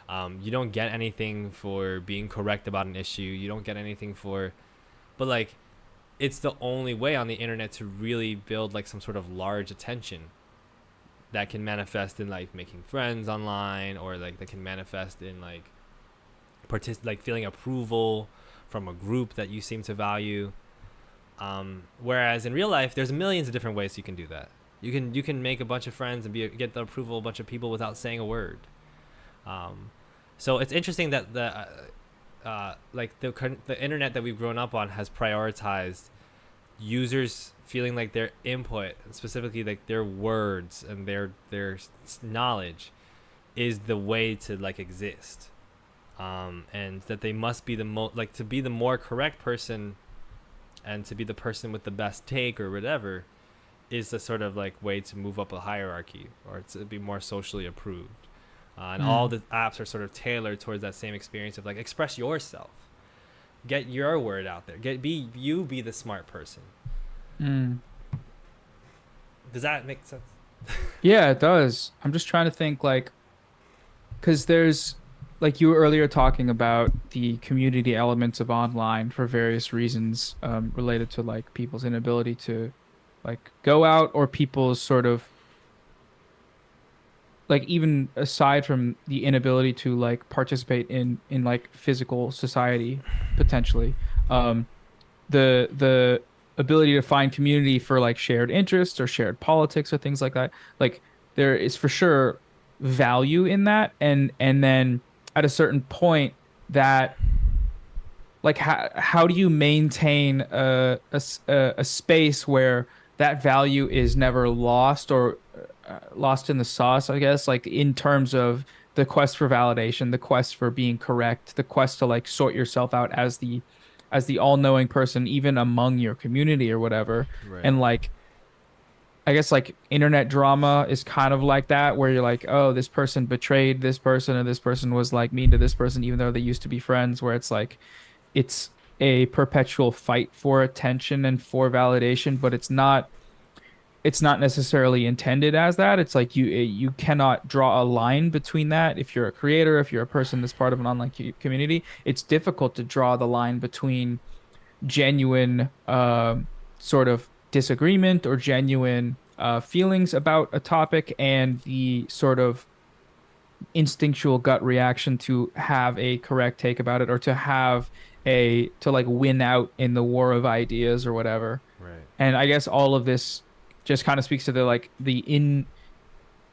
You don't get anything for being correct about an issue. You don't get anything for, but like, it's the only way on the internet to really build like some sort of large attention that can manifest in like making friends online, or like that can manifest in like like feeling approval from a group that you seem to value. Whereas in real life, there's millions of different ways you can do that. You can make a bunch of friends and get the approval of a bunch of people without saying a word. So it's interesting that the internet that we've grown up on has prioritized users feeling like their input, specifically like their words and their knowledge, is the way to like exist, and that they must be to be the more correct person, and to be the person with the best take or whatever, is the sort of like way to move up a hierarchy or to be more socially approved. And all the apps are sort of tailored towards that same experience of like, express yourself, get your word out there, be the smart person. Does that make sense? Yeah, it does. I'm just trying to think like, because there's like you were earlier talking about the community elements of online for various reasons, related to like people's inability to like go out, or people's sort of like, even aside from the inability to like participate in like physical society potentially, um the ability to find community for like shared interests or shared politics or things like that. Like there is for sure value in that, and then at a certain point, that like how do you maintain a space where that value is never lost, or lost in the sauce, I guess, like in terms of the quest for validation, the quest for being correct, the quest to like sort yourself out as the all-knowing person even among your community or whatever. Right. And like I guess like internet drama is kind of like that, where you're like, oh, this person betrayed this person, or this person was like mean to this person even though they used to be friends, where it's like it's a perpetual fight for attention and for validation, but it's not necessarily intended as that. It's like you cannot draw a line between that. If you're a creator, if you're a person that's part of an online community, it's difficult to draw the line between genuine sort of disagreement or genuine feelings about a topic, and the sort of instinctual gut reaction to have a correct take about it, or to have a to like win out in the war of ideas or whatever. Right. And I guess all of this just kind of speaks to the like the in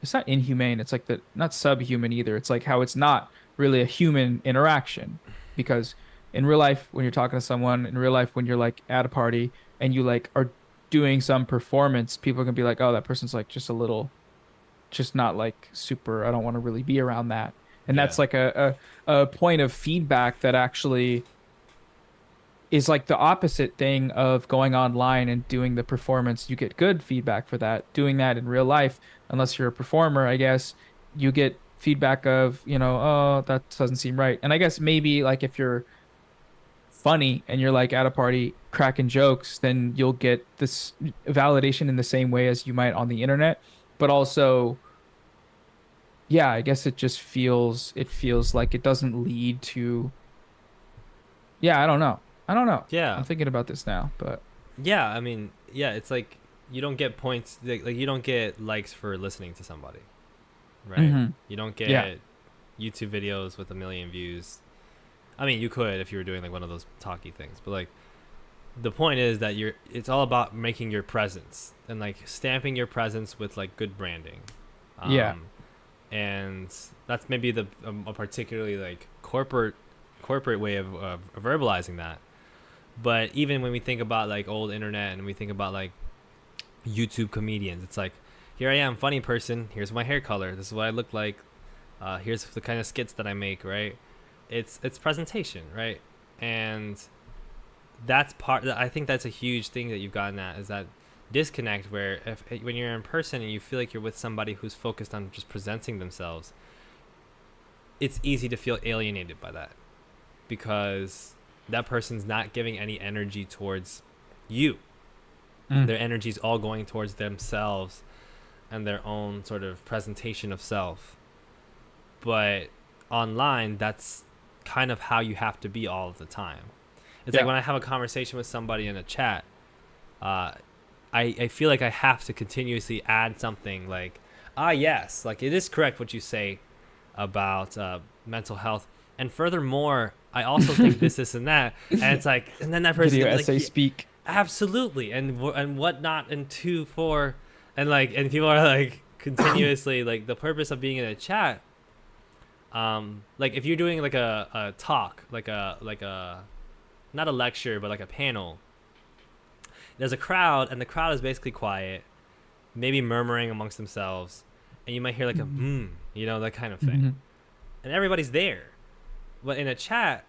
it's not inhumane, it's like the not subhuman either. It's like how it's not really a human interaction, because in real life when you're talking to someone, in real life when you're like at a party and you like are doing some performance, people can be like, "Oh, that person's like just a little just not like super, I don't want to really be around that." And Yeah. that's like a point of feedback that actually is like the opposite thing of going online and doing the performance. You get good feedback for that. Doing that in real life, unless you're a performer, I guess, you get feedback of, oh, that doesn't seem right. And I guess maybe like if you're funny and you're like at a party cracking jokes, then you'll get this validation in the same way as you might on the internet. But also, yeah, I guess it feels like it doesn't lead to, yeah, I don't know. I don't know. Yeah. I'm thinking about this now, but Yeah. I mean, yeah. It's like you don't get points. Like you don't get likes for listening to somebody, right? hmm You don't yeah. get YouTube videos with 1 million views. I mean, you could if you were doing like one of those talky things, but like the point is that it's all about making your presence and like stamping your presence with like good branding. Yeah. Um, and that's maybe a particularly like corporate way of verbalizing that. But even when we think about like old internet and we think about like YouTube comedians, it's like, here I am, funny person, here's my hair color, this is what I look like, here's the kind of skits that I make, right? It's presentation, right? And that's part, I think that's a huge thing that you've gotten at, is that disconnect where if when you're in person and you feel like you're with somebody who's focused on just presenting themselves, it's easy to feel alienated by that because that person's not giving any energy towards you. Mm. Their energy's all going towards themselves and their own sort of presentation of self. But online, that's kind of how you have to be all of the time. It's like Yeah. when I have a conversation with somebody in a chat, uh, I feel like I have to continuously add something like, yes, like it is correct what you say about mental health. And furthermore, I also think this and that. And it's like, and then that person's Video gonna be like, essay yeah, speak. absolutely, and whatnot, and two, four, and like, and people are like continuously like the purpose of being in a chat. Like if you're doing like a talk, like a not a lecture, but like a panel. There's a crowd, and the crowd is basically quiet, maybe murmuring amongst themselves, and you might hear like a that kind of thing, Mm-hmm. and everybody's there. But in a chat,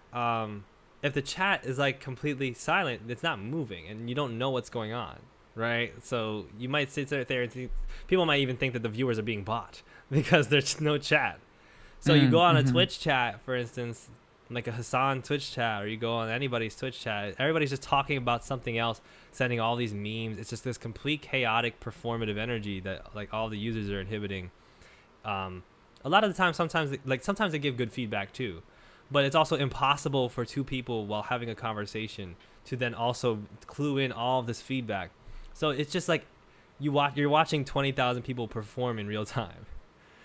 if the chat is like completely silent, it's not moving, and you don't know what's going on, right? So you might sit there and people might even think that the viewers are being bought because there's no chat. So you go on a Mm-hmm. Twitch chat, for instance, like a Hassan Twitch chat, or you go on anybody's Twitch chat. Everybody's just talking about something else, sending all these memes. It's just this complete chaotic performative energy that like all the users are inhibiting. A lot of the time, sometimes they give good feedback too, but it's also impossible for two people while having a conversation to then also clue in all of this feedback. So it's just like you're watching 20,000 people perform in real time,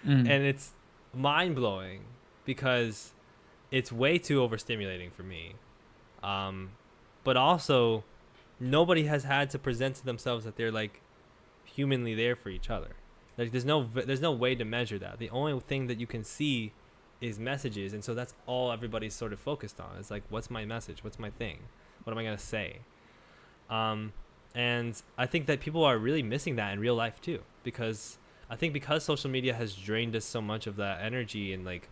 Mm. and it's mind blowing because it's way too overstimulating for me. But also, nobody has had to present to themselves that they're like humanly there for each other. Like there's no way to measure that. The only thing that you can see is messages, and so that's all everybody's sort of focused on. It's like, what's my message? What's my thing? What am I gonna say? And I think that people are really missing that in real life too, because I think because social media has drained us so much of that energy and like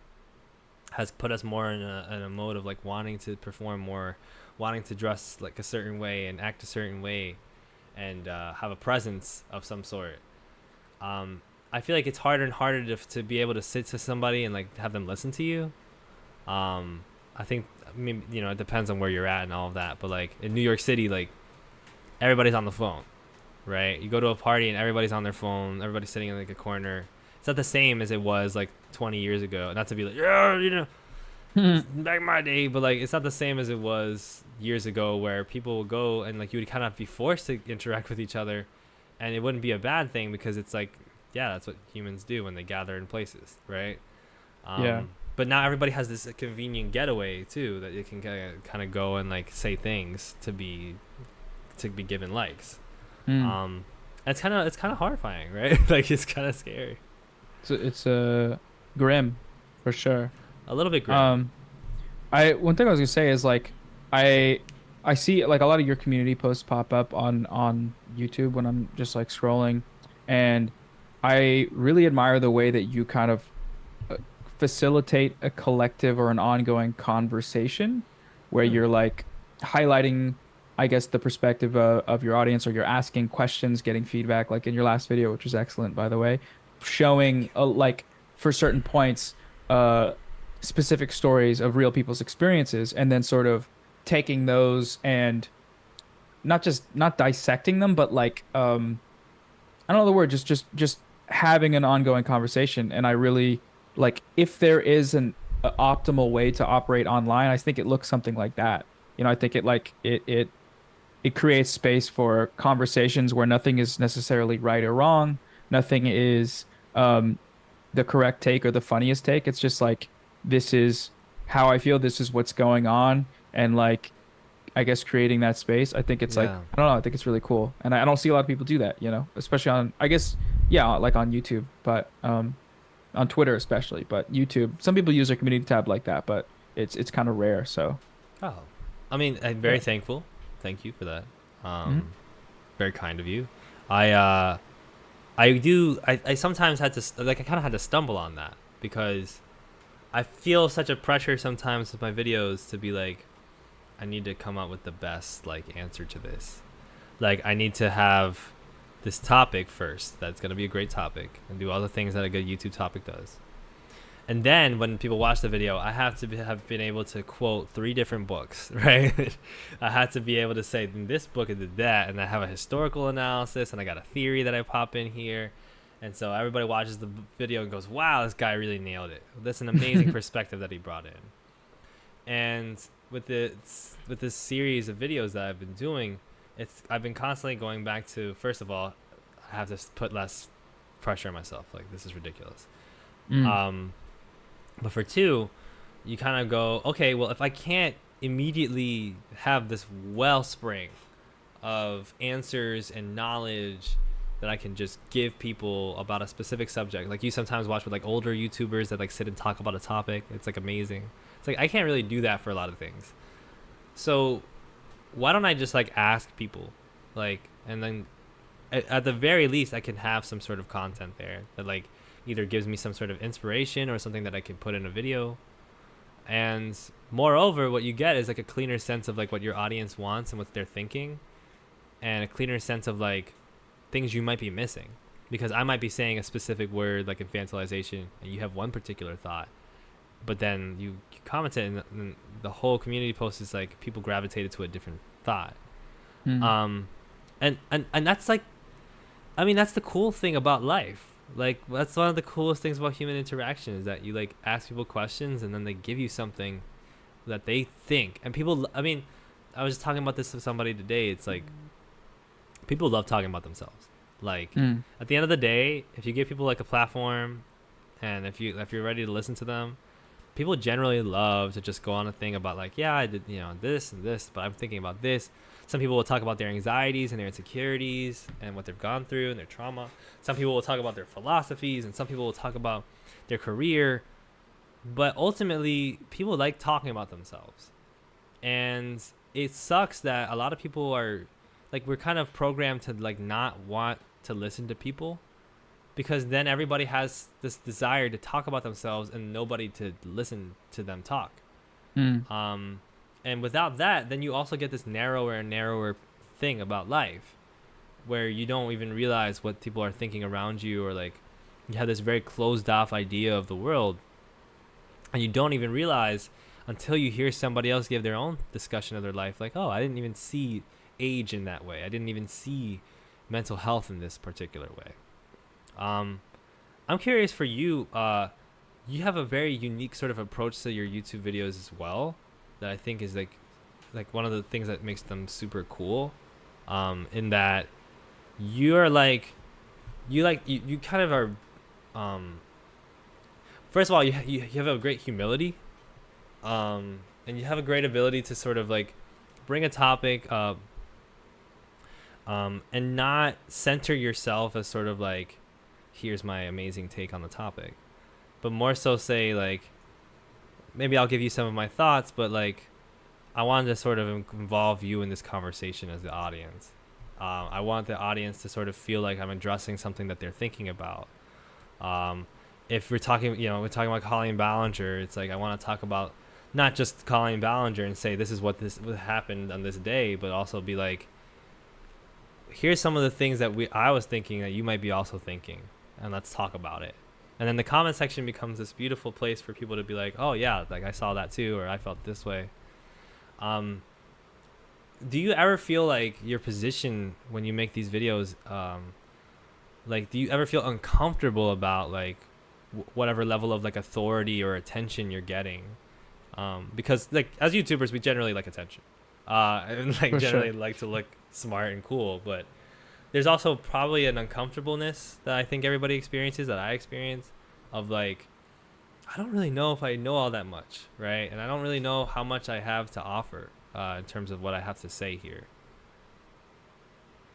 has put us more in a mode of like wanting to perform more, wanting to dress like a certain way and act a certain way, and have a presence of some sort. I feel like it's harder and harder to be able to sit to somebody and like have them listen to you. I think, I mean, it depends on where you're at and all of that, but like in New York City, like everybody's on the phone, right? You go to a party and everybody's on their phone, everybody's sitting in like a corner. It's not the same as it was like 20 years ago. Not to be like, yeah, back in my day, but like it's not the same as it was years ago where people would go and like you would kind of be forced to interact with each other, and it wouldn't be a bad thing because it's like, yeah, that's what humans do when they gather in places, right? Yeah. But now everybody has this convenient getaway too that you can kind of go and like say things to be given likes. Mm. Um, it's kind of horrifying, right? Like it's kind of scary, It's grim, for sure. a little bit grim. I one thing I was gonna say is like I I see like a lot of your community posts pop up on YouTube when I'm just like scrolling, and I really admire the way that you kind of uh, facilitate a collective or an ongoing conversation where Hmm. you're like highlighting, I guess, the perspective of your audience, or you're asking questions, getting feedback, like in your last video, which was excellent, by the way, Thank showing you. like for certain points, uh, specific stories of real people's experiences, and then sort of taking those and not dissecting them, but like I don't know the word, just having an ongoing conversation. And I really like if there is an a optimal way to operate online, I think it looks something like that. I think it creates space for conversations where nothing is necessarily right or wrong. Nothing is the correct take or the funniest take. It's just like this is how I feel, this is what's going on, and like I guess creating that space. I think it's like Yeah. I don't know. I think it's really cool, and I don't see a lot of people do that. Especially on I guess yeah, like on YouTube, but on Twitter especially, but YouTube. Some people use their community tab like that, but it's kind of rare. So Oh, I mean, I'm very yeah. thankful. Thank you for that. Mhm. Very kind of you. I sometimes had to like I kind of had to stumble on that because I feel such a pressure sometimes with my videos to be like, I need to come up with the best like answer to this. Like I need to have this topic first. That's gonna be a great topic, and do all the things that a good YouTube topic does. And then when people watch the video, I have to have been able to quote 3 different books, right? I had to be able to say in this book it did that, and I have a historical analysis, and I got a theory that I pop in here, and so everybody watches the video and goes, "Wow, this guy really nailed it. That's an amazing perspective that he brought in." And with this series of videos that I've been doing, I've been constantly going back to, first of all, I have to put less pressure on myself. Like, this is ridiculous. Mm. Um, but for two, you kind of go, okay, well, if I can't immediately have this wellspring of answers and knowledge that I can just give people about a specific subject, like you sometimes watch with like older YouTubers that like sit and talk about a topic, it's like amazing. It's like I can't really do that for a lot of things. So why don't I just like ask people, like, and then at the very least I can have some sort of content there that like either gives me some sort of inspiration or something that I can put in a video. And moreover, what you get is like a cleaner sense of like what your audience wants and what they're thinking, and a cleaner sense of like things you might be missing, because I might be saying a specific word like infantilization and you have one particular thought, but then you comment it and the whole community post is like people gravitated to a different thought. Mm. And that's like, I mean, that's the cool thing about life. Like, that's one of the coolest things about human interaction, is that you like ask people questions and then they give you something that they think. And people, I mean, I was just talking about this with somebody today. It's like people love talking about themselves. Like, Mm. at the end of the day, if you give people like a platform, and if you're ready to listen to them, people generally love to just go on a thing about like, yeah, I did, this and this, but I'm thinking about this. Some people will talk about their anxieties and their insecurities and what they've gone through and their trauma. Some people will talk about their philosophies, and some people will talk about their career. But ultimately, people like talking about themselves. And it sucks that a lot of people are like, we're kind of programmed to like not want to listen to people, because then everybody has this desire to talk about themselves and nobody to listen to them talk. Mm. And without that, then you also get this narrower and narrower thing about life, where you don't even realize what people are thinking around you, or like you have this very closed off idea of the world, and you don't even realize until you hear somebody else give their own discussion of their life, like, oh, I didn't even see age in that way. I didn't even see mental health in this particular way. I'm curious for you. You have a very unique sort of approach to your YouTube videos as well, that I think is like one of the things that makes them super cool. In that you're like, you kind of are. First of all, you have a great humility, and you have a great ability to sort of like bring a topic up, and not center yourself as sort of like, here's my amazing take on the topic, but more so say like, maybe I'll give you some of my thoughts, but like I wanted to sort of involve you in this conversation as the audience. I want the audience to sort of feel like I'm addressing something that they're thinking about. If we're talking, we're talking about Colleen Ballinger, it's like I want to talk about not just Colleen Ballinger and say this is what happened on this day, but also be like, here's some of the things that I was thinking that you might be also thinking, and let's talk about it. And then the comment section becomes this beautiful place for people to be like, oh yeah, like I saw that too, or I felt this way. Do you ever feel like your position when you make these videos, like do you ever feel uncomfortable about like whatever level of like authority or attention you're getting? Because like as YouTubers, we generally like attention, and like For generally sure. like to look smart and cool, but there's also probably an uncomfortableness that I think everybody experiences, that I experience, of like, I don't really know if I know all that much, right? And I don't really know how much I have to offer, in terms of what I have to say here.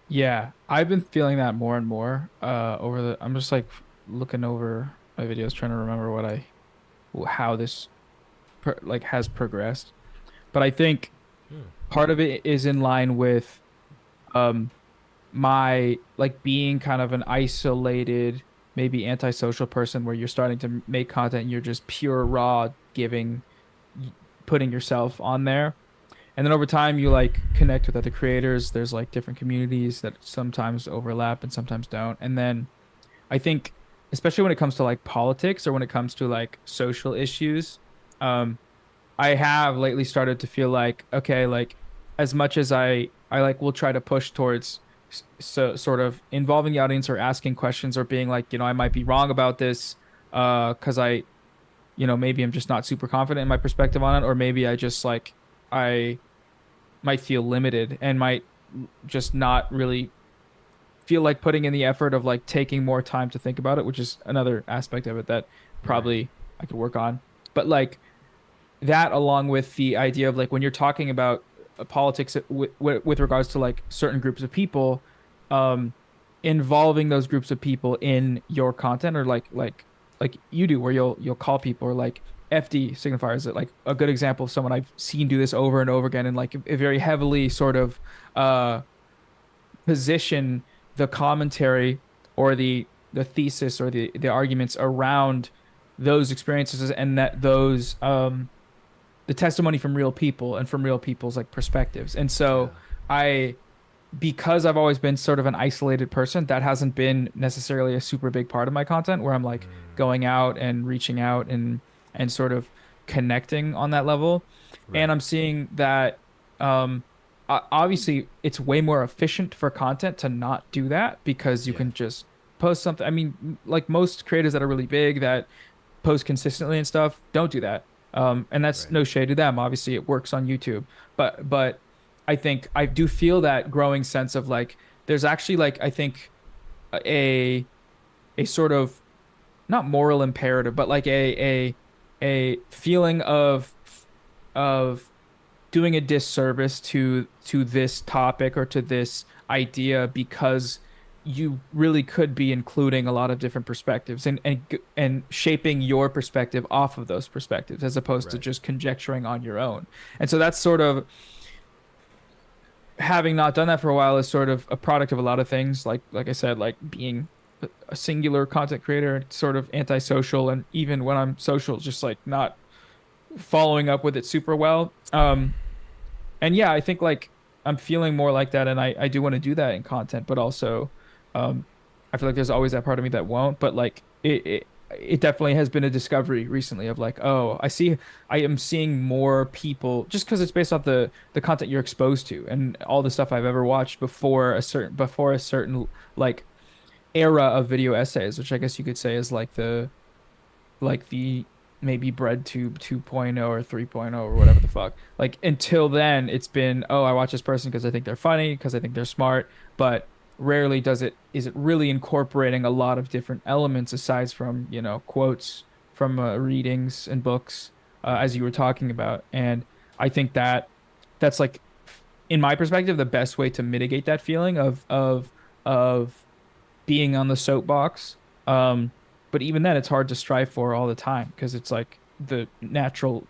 Yeah, I've been feeling that more and more I'm just like looking over my videos trying to remember how this like has progressed. But I think Hmm. part of it is in line with um my like being kind of an isolated, maybe antisocial person, where you're starting to make content and you're just pure raw giving, putting yourself on there. And then over time you like connect with other creators. There's like different communities that sometimes overlap and sometimes don't. And then I think, especially when it comes to like politics or when it comes to like social issues, um, I have lately started to feel like, okay, like as much as I like will try to push towards so sort of involving the audience or asking questions or being like, I might be wrong about this, 'cause maybe I'm just not super confident in my perspective on it, or maybe I just like I might feel limited and might just not really feel like putting in the effort of like taking more time to think about it, which is another aspect of it that Right. probably I could work on. But like that, along with the idea of like when you're talking about politics with regards to like certain groups of people, um, involving those groups of people in your content, or like you do, where you'll call people, or like FD signifiers. That like a good example of someone I've seen do this over and over again, and like a very heavily sort of uh position the commentary or the thesis or the arguments around those experiences, and that those the testimony from real people and from real people's like perspectives. And Yeah. so I because I've always been sort of an isolated person, that hasn't been necessarily a super big part of my content where I'm like going out and reaching out and sort of connecting on that level. And Right. I'm seeing that obviously it's way more efficient for content to not do that because you Yeah. can just post something. I mean, like most creators that are really big that post consistently and stuff don't do that. And that's Right. no shade to them. Obviously, it works on YouTube, but I think I do feel that growing sense of like there's actually like I think a a sort of not moral imperative, but like a feeling of doing a disservice to this topic or to this idea because you really could be including a lot of different perspectives and shaping your perspective off of those perspectives as opposed to Right. just conjecturing on your own. And so that's sort of having not done that for a while is sort of a product of a lot of things like I said, like being a singular content creator, sort of antisocial, and even when I'm social, just like not following up with it super well. And yeah, I think like I'm feeling more like that, and I do want to do that in content, but also, um, I feel like there's always that part of me that won't. But like it definitely has been a discovery recently of like, oh, I am seeing more people just because it's based off the content you're exposed to and all the stuff I've ever watched before a certain like era of video essays, which I guess you could say is like the maybe bread tube 2.0 or 3.0 or whatever the fuck. Like until then, it's been, oh, I watch this person because I think they're funny, because I think they're smart, but rarely is it really incorporating a lot of different elements aside from, quotes from readings and books, Right. as you were talking about. And I think that that's like, in my perspective, the best way to mitigate that feeling of being on the soapbox. But even then, it's hard to strive for all the time because it's like the natural,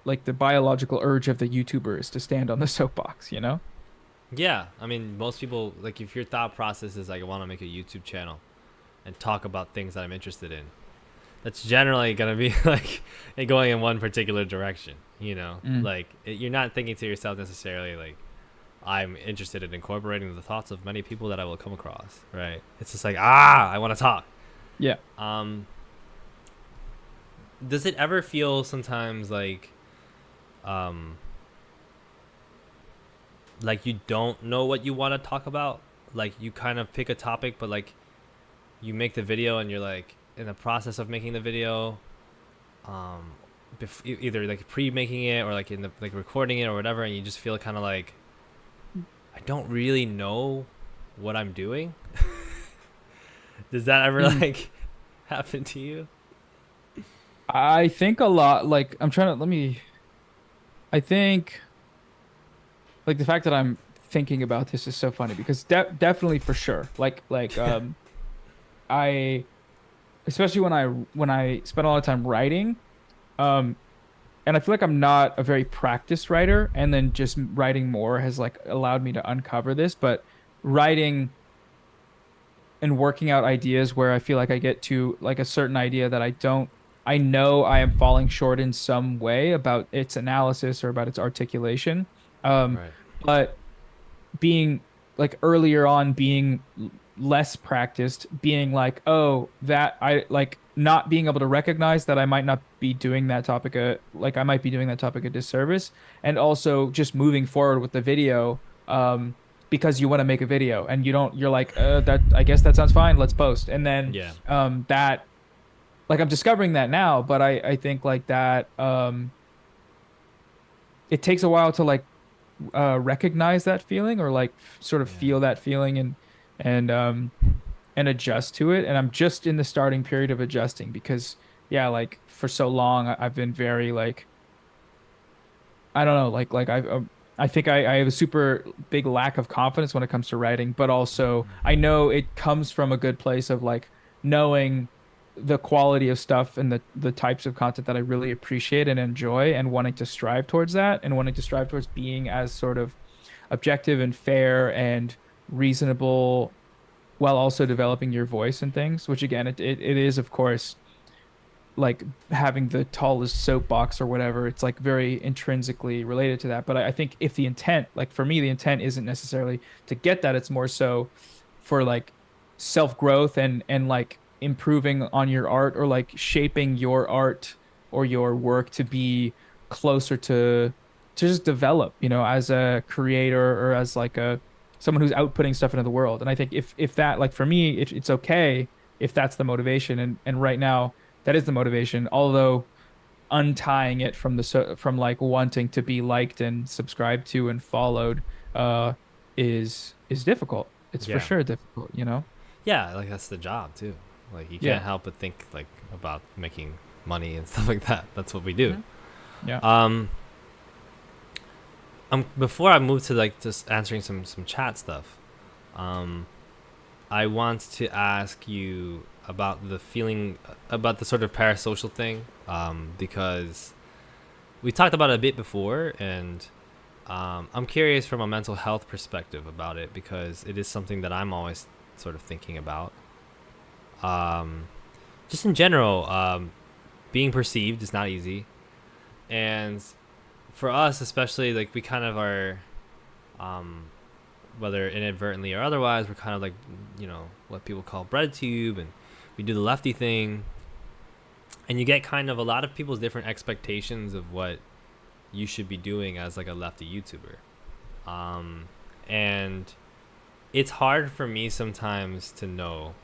like the biological urge of the YouTuber is to stand on the soapbox, you know? Yeah. I mean, most people like if your thought process is like I want to make a YouTube channel and talk about things that I'm interested in. That's generally gonna be like it going in one particular direction. You know, Mm. like you're not thinking to yourself necessarily like I'm interested in incorporating the thoughts of many people that I will come across. Right? It's just like I want to talk. Yeah. Um, does it ever feel sometimes um like you don't know what you want to talk about? Like you kind of pick a topic, but like you make the video and you're like in the process of making the video, um, either like pre-making it or like in the like recording it or whatever, and you just feel kind of like I don't really know what I'm doing. Does that ever Mm. like happen to you? I think a lot, like, I think, like, the fact that I'm thinking about this is so funny because definitely for sure. I, especially when I spend a lot of time writing, um, and I feel like I'm not a very practiced writer, and then just writing more has like allowed me to uncover this. But writing and working out ideas where I feel like I get to like a certain idea that I know I am falling short in some way about its analysis or about its articulation. Right. But being like earlier on being less practiced, being like, oh, that I like not being able to recognize that I might not be doing that topic like I might be doing that topic a disservice, and also just moving forward with the video because you want to make a video and you're like, that I guess that sounds fine, let's post. And then Yeah. that like I'm discovering that now, but I think like that it takes a while to like recognize that feeling or like sort of Yeah. feel that feeling and um and adjust to it. And I'm just in the starting period of adjusting because yeah, like for so long I've been very like I don't know, I think I have a super big lack of confidence when it comes to writing, but also I know it comes from a good place of like knowing the quality of stuff and the types of content that I really appreciate and enjoy and wanting to strive towards that and wanting to strive towards being as sort of objective and fair and reasonable while also developing your voice and things, which again it is of course like having the tallest soapbox or whatever. It's like very intrinsically related to that. But I think if the intent, like for me, the intent isn't necessarily to get that. It's more so for like self-growth and like improving on your art or like shaping your art or your work to be closer to just develop, as a creator or as like a someone who's outputting stuff into the world. And I think if that like for me, it's okay if that's the motivation. And right now that is the motivation, although untying it from from like wanting to be liked and subscribed to and followed uh is difficult. It's for Yeah. sure difficult, you know? Yeah, like that's the job too. Like you Yeah. can't help but think like about making money and stuff like that. That's what we do. Hmm. Yeah. Um, before I move to like just answering some chat stuff, um, I want to ask you about the feeling about the sort of parasocial thing, because we talked about it a bit before, and I'm curious from a mental health perspective about it because it is something that I'm always sort of thinking about. Um, just in general, being perceived is not easy, and for us especially, like we kind of are, um, whether inadvertently or otherwise, we're kind of like, what people call bread tube, and we do the lefty thing, and you get kind of a lot of people's different expectations of what you should be doing as like a lefty YouTuber. And it's hard for me sometimes to know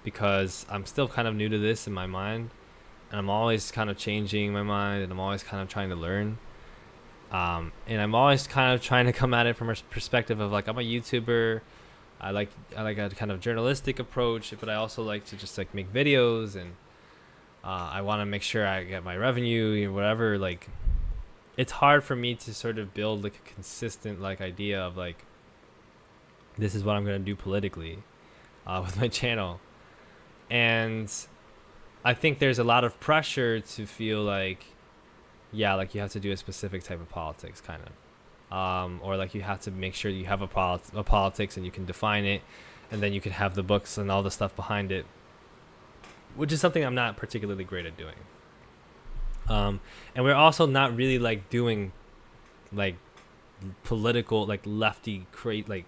because I'm still kind of new to this in my mind, and I'm always kind of changing my mind, and I'm always kind of trying to learn. And I'm always kind of trying to come at it from a perspective of like I'm a YouTuber. I like a kind of journalistic approach, but I also like to just like make videos, and I want to make sure I get my revenue or whatever. Like it's hard for me to sort of build like a consistent like idea of like this is what I'm gonna do politically with my channel, and I think there's a lot of pressure to feel like yeah, like you have to do a specific type of politics, kind of, or like you have to make sure you have a politics and you can define it, and then you can have the books and all the stuff behind it, which is something I'm not particularly great at doing. And we're also not really like doing like political like lefty create like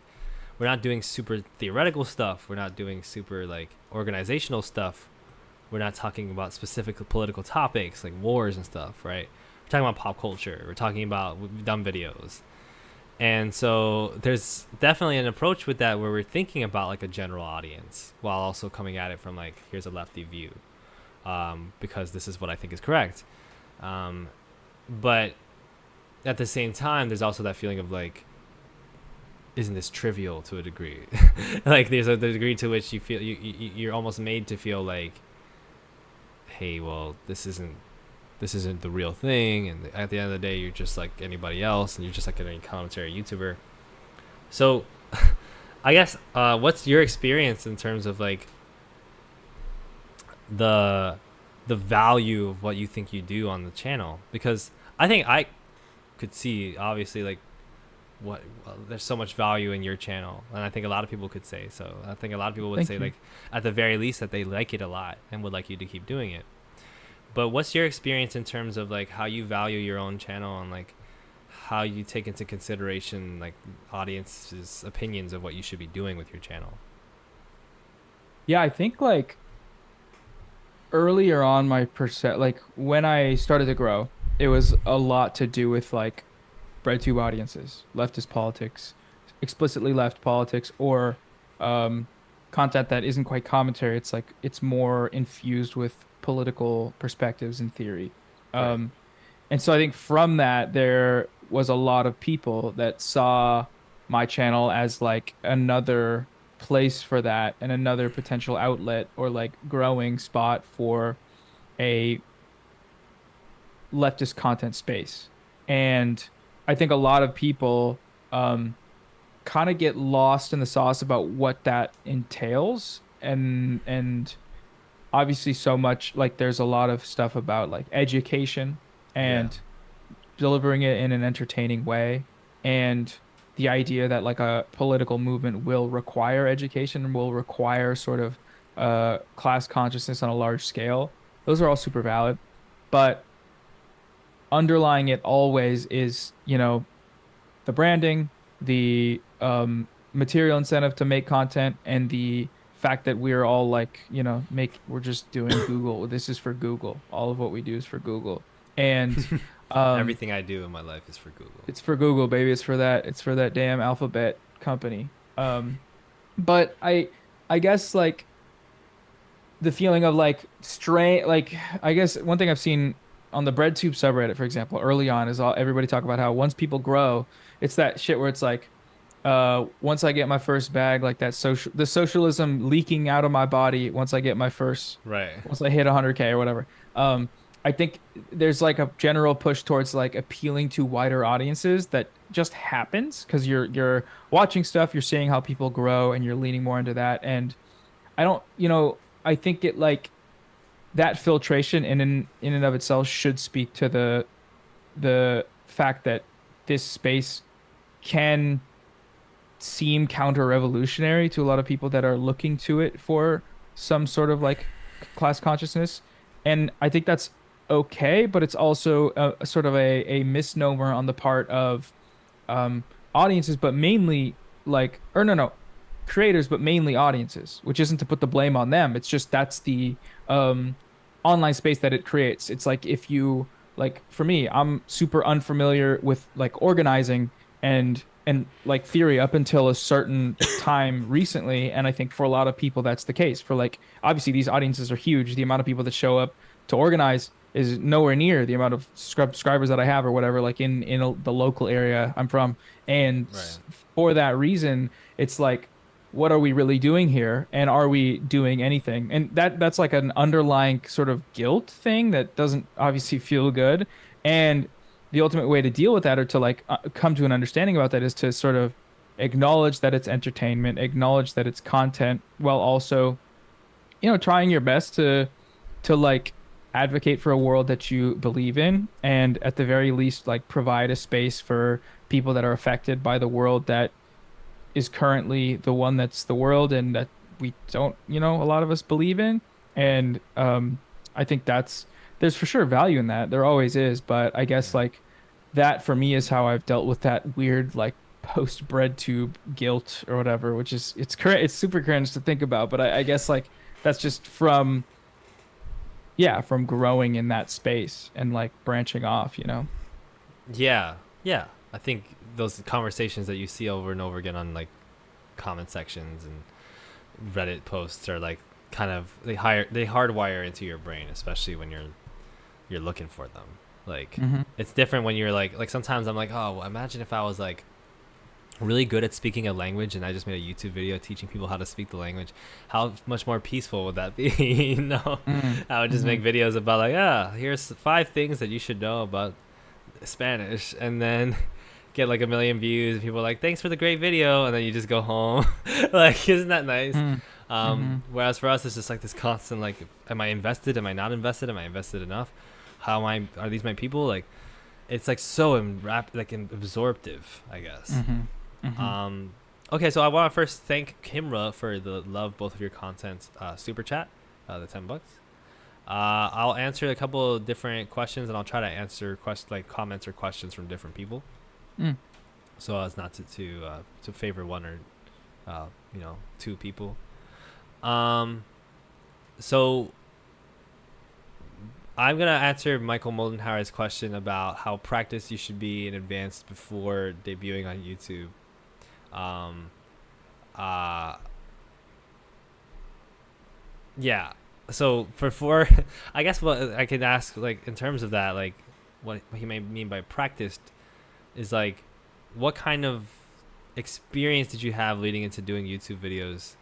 we're not doing super theoretical stuff. We're not doing super like organizational stuff. We're not talking about specific political topics like wars and stuff, right? We're talking about pop culture. We're talking about dumb videos. And so there's definitely an approach with that where we're thinking about like a general audience while also coming at it from like, here's a lefty view, because this is what I think is correct. But at the same time, there's also that feeling of like, isn't this trivial to a degree? Like there's a degree to which you feel you're almost made to feel like, hey, well, this isn't the real thing, and at the end of the day, you're just like anybody else, and you're just like any commentary YouTuber. So, I guess, what's your experience in terms of like the value of what you think you do on the channel? Because I think I could see obviously like there's so much value in your channel, and I think a lot of people could say so. I think a lot of people would Thank say you. like at the very least that they like it a lot and would like you to keep doing it. But what's your experience in terms of like how you value your own channel and like how you take into consideration like audience's opinions of what you should be doing with your channel. Yeah, I think like earlier on my percent like when I started to grow, it was a lot to do with like breadtube audiences, leftist politics, explicitly left politics, or um, content that isn't quite commentary. It's like it's more infused with political perspectives and theory. Right. Um, and so I think from that, there was a lot of people that saw my channel as like another place for that and another potential outlet or like growing spot for a leftist content space. And I think a lot of people kind of get lost in the sauce about what that entails. And obviously so much like there's a lot of stuff about like education Yeah. and delivering it in an entertaining way, and the idea that like a political movement will require education and will require sort of class consciousness on a large scale. Those are all super valid, but underlying it always is, the branding, the material incentive to make content, and the fact that we're all like, we're just doing Google. This is for Google. All of what we do is for Google. And um, Everything I do in my life is for Google. it's for Google, baby. It's for that damn Alphabet company. But I guess like the feeling of like strain, like I guess one thing I've seen on the BreadTube subreddit, for example, early on is everybody talk about how once people grow, it's that shit where it's like, once I get my first bag, like the socialism leaking out of my body once I get my first, Right. once I hit 100K or whatever. I think there's like a general push towards like appealing to wider audiences that just happens because you're watching stuff, you're seeing how people grow, and you're leaning more into that. And I don't, I think it like that filtration in and of itself should speak to the fact that this space can seem counter-revolutionary to a lot of people that are looking to it for some sort of like class consciousness. And I think that's okay, but it's also a sort of a misnomer on the part of um, audiences, but mainly like, or no, creators, but mainly audiences, which isn't to put the blame on them. It's just that's the um, online space that it creates. It's like if you like, for me, I'm super unfamiliar with like organizing and like theory up until a certain time recently, and I think for a lot of people that's the case. For like, obviously these audiences are huge. The amount of people that show up to organize is nowhere near the amount of subscribers that I have or whatever, like in the local area I'm from. And Right. for that reason, it's like, what are we really doing here? And are we doing anything? And that's like an underlying sort of guilt thing that doesn't obviously feel good. And the ultimate way to deal with that or to like come to an understanding about that is to sort of acknowledge that it's entertainment, acknowledge that it's content, while also, trying your best to like advocate for a world that you believe in, and at the very least like provide a space for people that are affected by the world that is currently the one that's the world and that we don't, a lot of us believe in. And I think there's for sure value in that. There always is, but I guess Yeah. like that for me is how I've dealt with that weird like post bread tube guilt or whatever, which is it's super cringe to think about, but I guess like that's just from, yeah, from growing in that space and like branching off. Yeah. Yeah. I think those conversations that you see over and over again on like comment sections and Reddit posts are like kind of they hardwire into your brain, especially when you're looking for them. Like Hmm. it's different when you're like sometimes I'm like, oh, well, imagine if I was like really good at speaking a language and I just made a YouTube video teaching people how to speak the language. How much more peaceful would that be? I would just Hmm. make videos about like, yeah, here's 5 things that you should know about Spanish, and then get like a million views. People are like, thanks for the great video, and then you just go home. Like, isn't that nice? Hmm. Hmm. Whereas for us, it's just like this constant like, am I invested? Am I not invested? Am I invested enough? How am I? Are these my people? Like, it's like so absorptive, I guess. Hmm. Hmm. Okay, so I want to first thank Kimra for the love both of your content super chat, the $10. I'll answer a couple of different questions, and I'll try to answer like comments or questions from different people. Mm. so as not to favor one or two people. Um, so I'm gonna answer Michael Moldenhauer's question about how practiced you should be in advance before debuting on YouTube. Um, uh, yeah. So before, I guess what I could ask, like in terms of that, like what he may mean by practiced is like, what kind of experience did you have leading into doing YouTube videos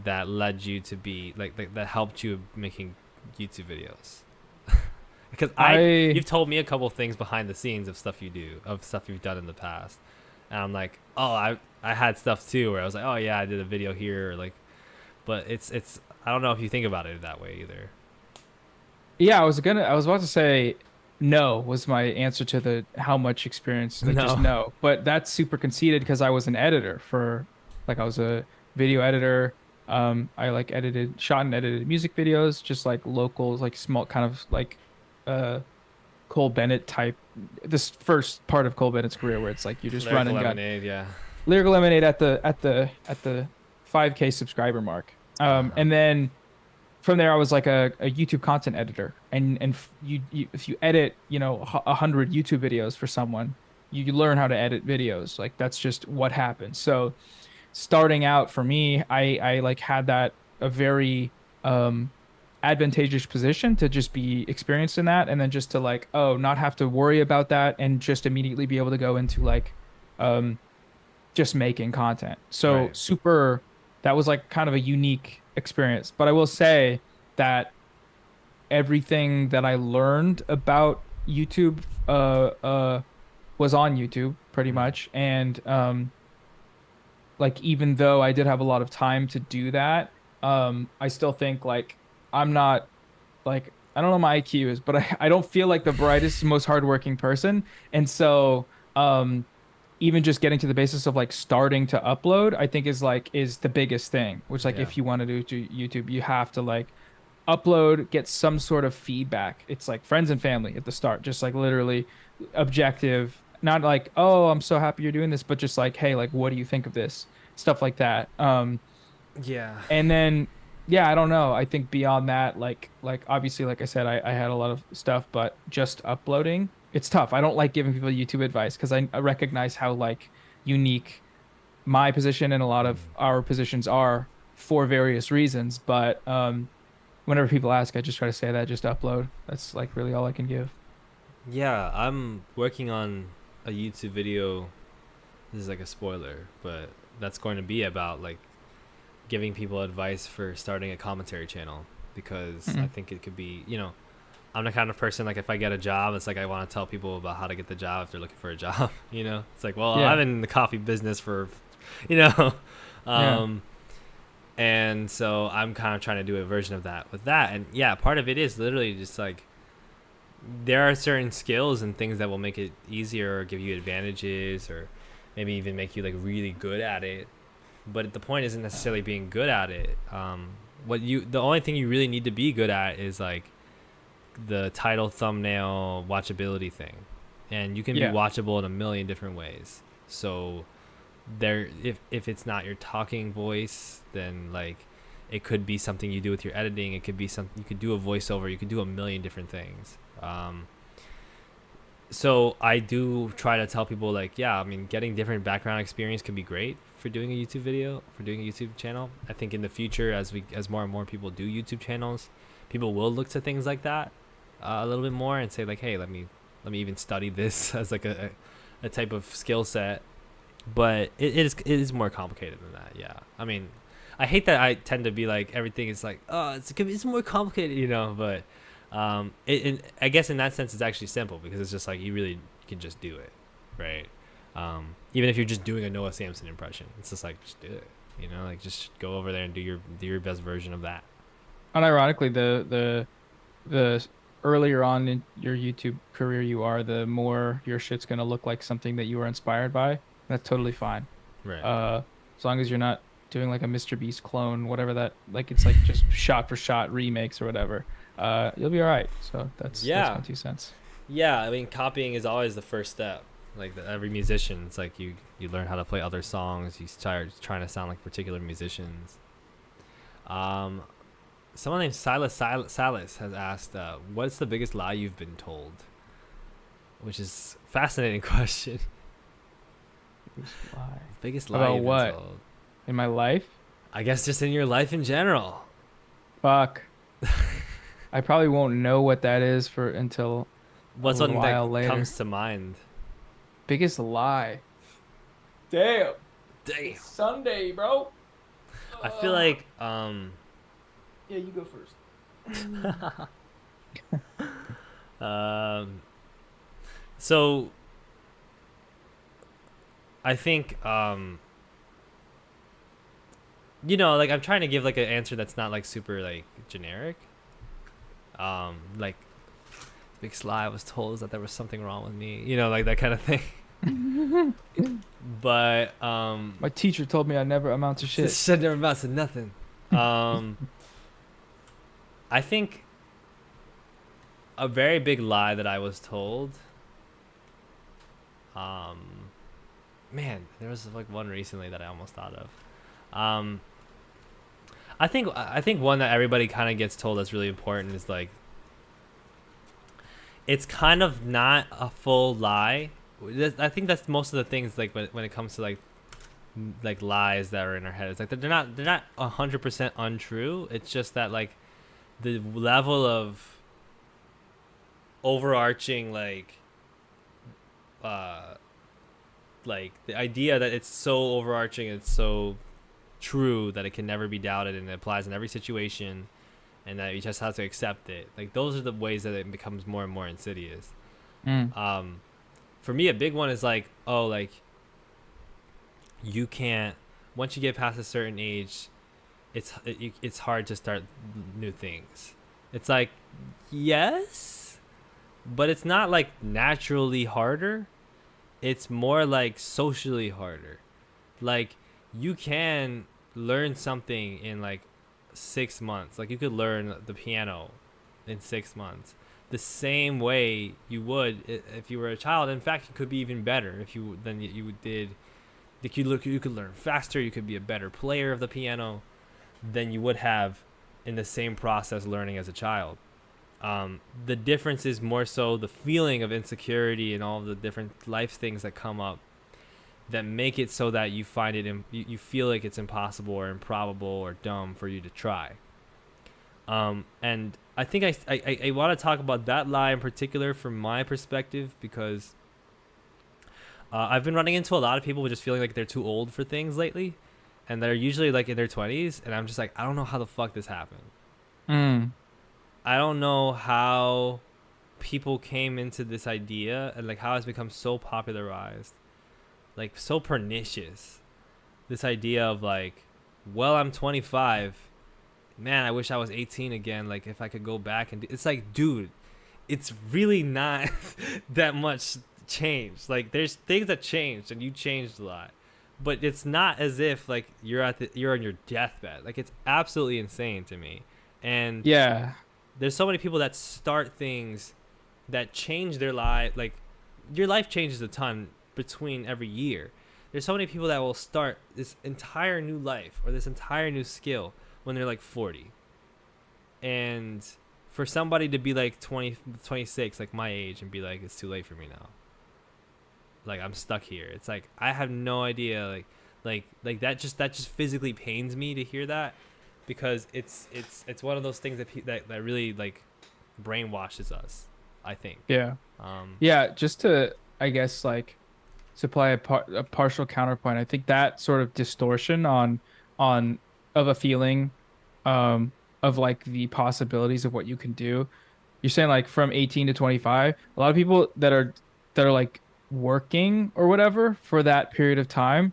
that led you to be like that helped you making YouTube videos? Because I you've told me a couple things behind the scenes of stuff you do, of stuff you've done in the past, and I'm like, oh, I had stuff too where I was like, oh yeah, I did a video here, or like, but it's I don't know if you think about it that way either. Yeah, I was about to say no was my answer to the how much experience, like just No. no. But that's super conceited because I was an editor for like I was a video editor. I like shot and edited music videos, just like locals, like small kind of like uh Cole Bennett type. This first part of Cole Bennett's career where it's like you just run Lyrical and gun. Lemonade, yeah. Lyrical Lemonade at the 5K subscriber mark. Uh huh. And then from there I was like a YouTube content editor, and you if you edit 100 YouTube videos for someone, you learn how to edit videos. Like that's just what happens. So starting out for me, I like had that a very advantageous position to just be experienced in that, and then just to like not have to worry about that and just immediately be able to go into like um just making content. So Right. super, that was like kind of a unique experience. But I will say that everything that I learned about YouTube was on YouTube pretty Mm. much. And like even though I did have a lot of time to do that, I still think like I'm not like I don't know what my IQ is, but I don't feel like the brightest, most hardworking person. And so even just getting to the basis of like starting to upload, I think is the biggest thing, which like Yeah. if you want to do to YouTube, you have to like upload, get some sort of feedback. It's like friends and family at the start, just like literally objective, not like, oh, I'm so happy you're doing this, but just like, hey, like what do you think of this? Stuff like that. Yeah. And then yeah, I don't know. I think beyond that, like obviously, like I said, I had a lot of stuff, but just uploading, it's tough. I don't like giving people YouTube advice because I recognize how like unique my position and a lot of Mm. our positions are for various reasons. But whenever people ask, I just try to say that just upload. That's like really all I can give. Yeah, I'm working on a YouTube video. This is like a spoiler, but that's going to be about like giving people advice for starting a commentary channel, because I Mm-mm. think it could be, I'm the kind of person like if I get a job, it's like I want to tell people about how to get the job if they're looking for a job. It's like, well, I'm Yeah, in the coffee business for, you know, yeah, um, and so I'm kind of trying to do a version of that with that. And yeah, part of it is literally just like there are certain skills and things that will make it easier or give you advantages or maybe even make you like really good at it, but the point isn't necessarily being good at it. The only thing you really need to be good at is like the title, thumbnail, watchability thing, and you can be yeah, watchable in a million different ways. So there, if it's not your talking voice, then like it could be something you do with your editing. It could be something you could do a voiceover. You could do a million different things. So I do try to tell people like, yeah, I mean, getting different background experience could be great for doing a YouTube video, for doing a YouTube channel. I think in the future, as more and more people do YouTube channels, people will look to things like that a little bit more and say like, hey, let me even study this as like a type of skill set. But it is more complicated than that. Yeah, I mean, I hate that I tend to be like everything is like, oh, it's more complicated. But I guess in that sense it's actually simple because it's just like you really can just do it, right? Even if you're just doing a Noah Samsen impression, it's just like just do it, like just go over there and do your best version of that. unironically, the earlier on in your YouTube career you are, the more your shit's gonna look like something that you were inspired by. That's totally fine. Right. Uh, as long as you're not doing like a Mr. Beast clone, whatever that, like it's like just shot for shot remakes or whatever. You'll be all right. So that's my Yeah. 2 cents. Yeah, I mean, copying is always the first step. Like every musician, it's like you learn how to play other songs. You start trying to sound like particular musicians. Um, Someone named Silas has asked, "What's the biggest lie you've been told?" Which is a fascinating question. Biggest lie. Biggest lie About you've been what? told? In my life? I guess just in your life in general. Fuck. I probably won't know what that is for until a What's little one that while comes later. to mind? Biggest lie. Damn. Damn. It's Sunday, bro. I feel Ugh. like Yeah, you go first. um so I think like I'm trying to give like an answer that's not like super like generic. Like big lie I was told is that there was something wrong with me, like that kind of thing. But My teacher told me I never amount to shit. this shit never amounts to nothing. Um I think a very big lie that I was told. Um, Man, there was like one recently that I almost thought of. Um, I think one that everybody kind of gets told that's really important is like it's kind of not a full lie. I think that's most of the things like when it comes to like lies that are in our head. It's like they're not 100% untrue. It's just that like the level of overarching uh like the idea that it's so overarching, it's so true that it can never be doubted and it applies in every situation, and that you just have to accept it. Like those are the ways that it becomes more and more insidious. Mm. um for me, a big one is like, oh, like you can't, once you get past a certain age, it's hard to start new things. It's like, yes, but it's not like naturally harder. It's more like socially harder. Like you can learn something in like 6 months. Like you could learn the piano in 6 months, the same way you would if you were a child. In fact, it could be even better if you than you did. Like you could learn faster. You could be a better player of the piano than you would have in the same process learning as a child. The difference is more so the feeling of insecurity and all of the different life things that come up that make it so that you find it you feel like it's impossible or improbable or dumb for you to try. And I think I want to talk about that lie in particular from my perspective because I've been running into a lot of people just feeling like they're too old for things lately, and they're usually like in their 20s, and I'm just like, I don't know how the fuck this happened. Mm. I don't know how people came into this idea and like how it's become so popularized, like so pernicious. This idea of like, well, I'm 25. Man, I wish I was 18 again. Like if I could go back and it's like, dude, it's really not that much change. Like there's things that changed and you changed a lot. But it's not as if like you're on your deathbed. Like it's absolutely insane to me. And Yeah. there's so many people that start things that change their life. Like your life changes a ton between every year. There's so many people that will start this entire new life or this entire new skill when they're like 40. And for somebody to be like 20, 26, like my age, and be like, it's too late for me now. Like I'm stuck here. It's like I have no idea. Like that just physically pains me to hear that, because it's one of those things that really like brainwashes us, I think. Yeah. Um, Yeah. Just to, I guess, like supply a partial counterpoint. I think that sort of distortion on of a feeling, um, of like the possibilities of what you can do. You're saying like from 18 to 25, a lot of people that are like working or whatever for that period of time,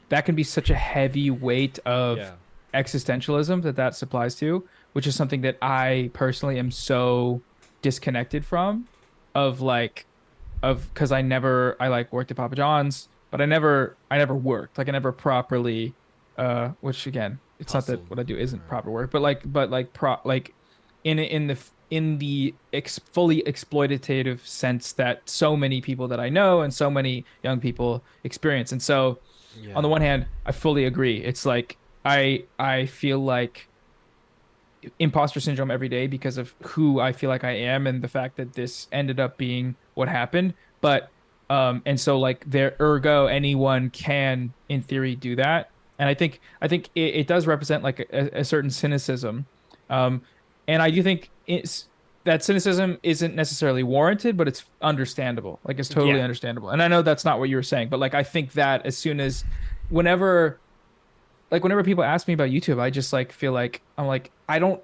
that can be such a heavy weight of yeah, existentialism that supplies to, which is something that I personally am so disconnected from, of like of because I like worked at Papa John's, but I never worked. Like I never properly which again, it's not that hustled. what I do isn't Or, proper work, but like pro like in the in the fully exploitative sense that so many people that I know and so many young people experience. And so on Yeah. the one hand, I fully agree. It's like I feel like imposter syndrome every day because of who I feel like I am and the fact that this ended up being what happened. But and so like there ergo anyone can in theory do that. And I think it does represent like a certain cynicism. Um and I do think it's that cynicism isn't necessarily warranted, but it's understandable. Like it's totally Yeah. understandable. And I know that's not what you were saying, but like I think that as soon as whenever whenever people ask me about YouTube, I just like feel like I'm like I don't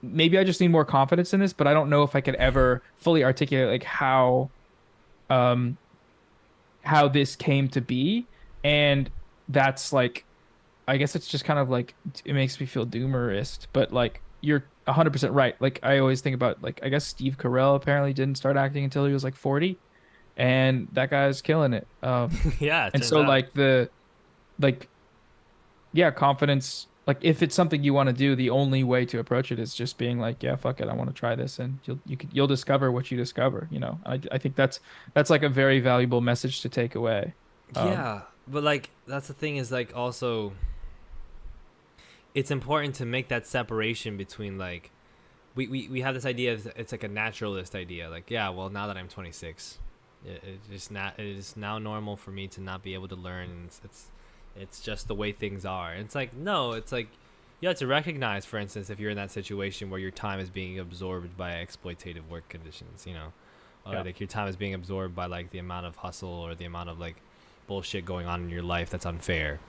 maybe I just need more confidence in this, but I don't know if I could ever fully articulate like um how this came to be. And that's like I guess it's just kind of like it makes me feel doomerist, but like you're 100% right. Like I always think about like I guess Steve Carell apparently didn't start acting until he was like 40 and that guy's killing it. Yeah, it And turns so out. like the like yeah, confidence. Like if it's something you want to do, the only way to approach it is just being like, yeah, fuck it, I want to try this, and you'll discover what you discover. I think that's like a very valuable message to take away. Um, Yeah, but like that's the thing is like also it's important to make that separation between like we have this idea it's like a naturalist idea like yeah well now that I'm 26 it is now normal for me to not be able to learn and it's just the way things are and it's like no it's like you have to recognize for instance if you're in that situation where your time is being absorbed by exploitative work conditions or yeah. like your time is being absorbed by like the amount of hustle or the amount of like bullshit going on in your life that's unfair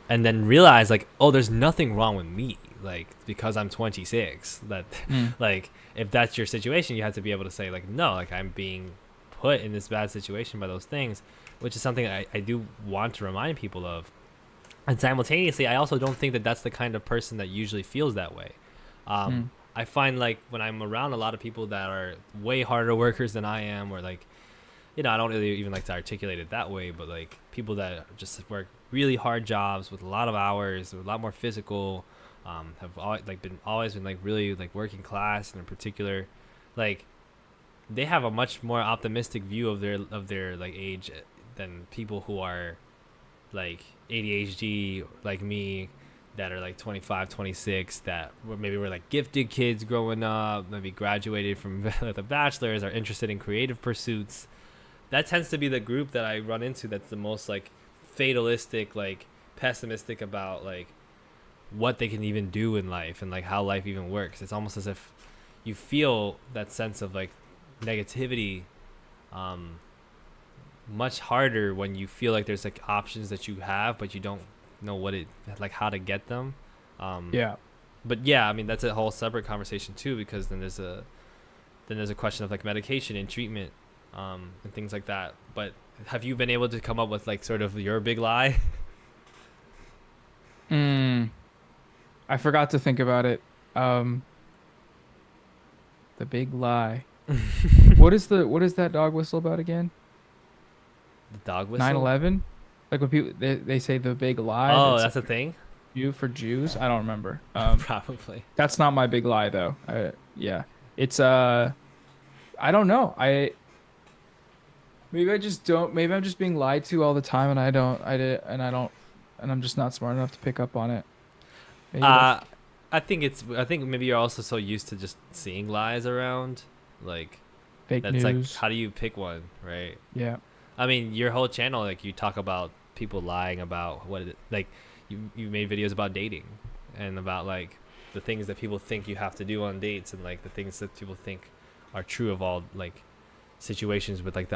and then realize like oh there's nothing wrong with me like because I'm 26 that Mm, like if that's your situation you have to be able to say like no like I'm being put in this bad situation by those things which is something I do want to remind people of and simultaneously I also don't think that that's the kind of person that usually feels that way mm, I find like when I'm around a lot of people that are way harder workers than I am or like I don't really even like to articulate it that way, but like people that just work really hard jobs with a lot of hours, a lot more physical, have always been like really like working class and in particular, like they have a much more optimistic view of their like age than people who are like ADHD like me that are like 25 26 that maybe were like gifted kids growing up maybe graduated from the bachelor's are interested in creative pursuits that tends to be the group that I run into that's the most like fatalistic, like pessimistic about like what they can even do in life and like how life even works. It's almost as if you feel that sense of like negativity um much harder when you feel like there's like options that you have but you don't know what it like how to get them. Um yeah. but yeah, I mean that's a whole separate conversation too because then there's a question of like medication and treatment and things like that. But have you been able to come up with like sort of your big lie? Mm, I forgot to think about it. Um, the big lie. What is that dog whistle about again? The dog whistle? 9/11? Like when people they say the big lie Oh, that's that's like a thing? Jew for Jews. I don't remember. Probably. That's not my big lie though. Yeah. It's I don't know. Maybe I just don't maybe I'm just being lied to all the time and I don't and I'm just not smart enough to pick up on it. Maybe that's Uh, I think maybe you're also so used to just seeing lies around. Like, fake that's like, news. how do you pick one, right? Yeah. I mean, your whole channel, like, you talk about people lying about like, you made videos about dating and about, like, the things that people think you have to do on dates and, like, the things that people think are true of all, like, situations with, like,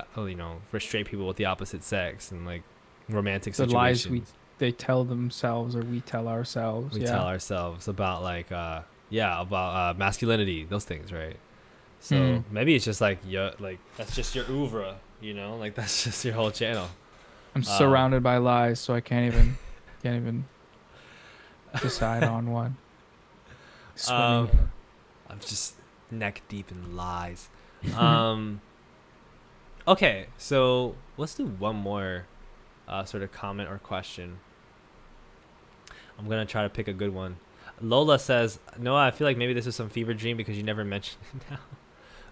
for straight people with the opposite sex and, like, romantic The lies we situations. they tell themselves or we tell ourselves. We tell Yeah. ourselves about like about masculinity, those things, right? Hmm. So maybe it's just like like that's just your oeuvre, like that's just your whole channel. I'm um surrounded by lies, so I can't even decide on one. Swimming um I'm just neck deep in lies. um okay, so let's do one more sort of comment or question. I'm gonna try to pick a good one. Lola says, Noah, I feel like maybe this was some fever dream because you never mentioned it now.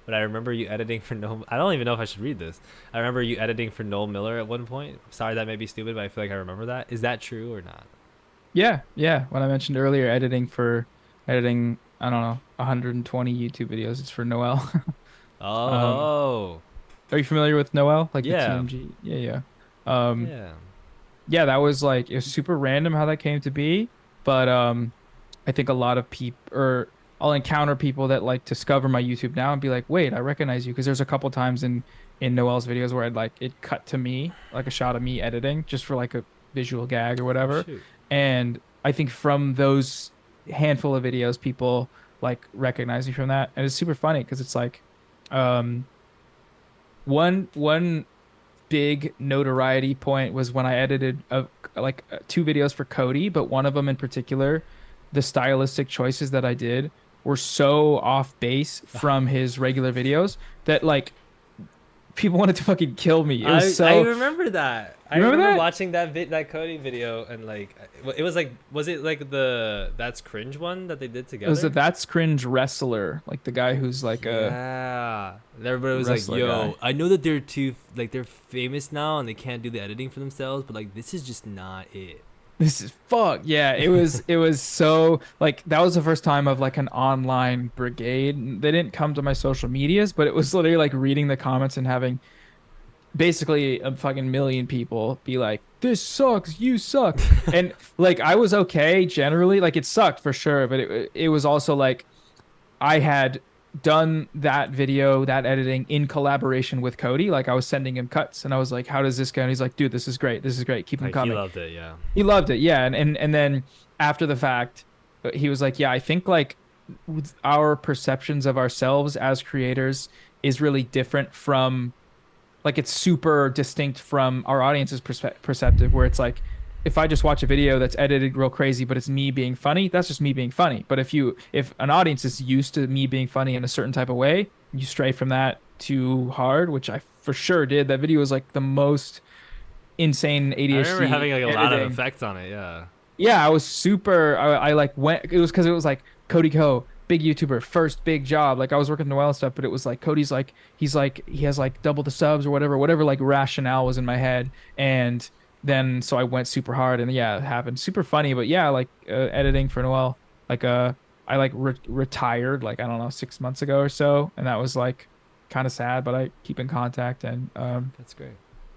But I remember you editing for Noel. I don't even know if I should read this. I remember you editing for Noel Miller at one point. Sorry, that may be stupid, but I feel like I remember that. Is that true or not? Yeah, yeah. When I mentioned earlier, editing, I don't know, 120 YouTube videos. It's for Noel. Um, Oh, are you familiar with Noel, like the yeah, TMG? Yeah, yeah. Um, yeah. yeah, that was like it was super random how that came to be, but I think a lot of people or I'll encounter people that like discover my YouTube now and be like, "Wait, I recognize you," because there's a couple times in Noel's videos where I'd like it cut to me, like a shot of me editing just for like a visual gag or Oh whatever. shoot. And I think from those handful of videos, people like recognize me from that, and it's super funny because it's like um one big notoriety point was when I edited two videos for Cody, but one of them in particular, the stylistic choices that I did were so off base from his regular videos that like people wanted to fucking kill me. It was I so, remember that. I you remember remember that? watching that Cody video and like it was like was it like the that's cringe one that they did It was a together? That's Cringe wrestler, like the guy who's like a Yeah. And everybody was like, wrestler guy. "Yo, I know that they're too like they're famous now and they can't do the editing for themselves, but like this is just not it." This is fuck. Yeah, it was so like that was the first time of like an online brigade. They didn't come to my social medias, but it was literally like reading the comments and having basically a fucking million people be like, "This sucks, you suck." And like I was okay generally, like it sucked for sure, but it was also like I had done that video, that editing in collaboration with Cody. Like I was sending him cuts and I was like, "How does this go?" And he's like, "Dude, this is great. This is great. Keep them Like he coming." loved it, yeah. He loved it, yeah. And then after the fact, he was like, "Yeah, I think like our perceptions of ourselves as creators is really different from like it's super distinct from our audience's perceptive, where it's like if I just watch a video that's edited real crazy, but it's me being funny, that's just me being funny. But if an audience is used to me being funny in a certain type of way, you stray from that too hard, which I for sure did. That video was like the most insane I remember ADHD having like a lot of editing. effects on it, yeah. Yeah, I was super. I like went. It was because it was like Cody Ko, big YouTuber, first big job. Like I was working with Noel and stuff, but it was like Cody's like he has like double the subs or whatever like rationale was in my head, and then so I went super hard, and yeah, it happened. Super funny, but yeah, like editing for Noel, like I like retired like I don't know 6 months ago or so, and that was like kind of sad, but I keep in contact, and That's great.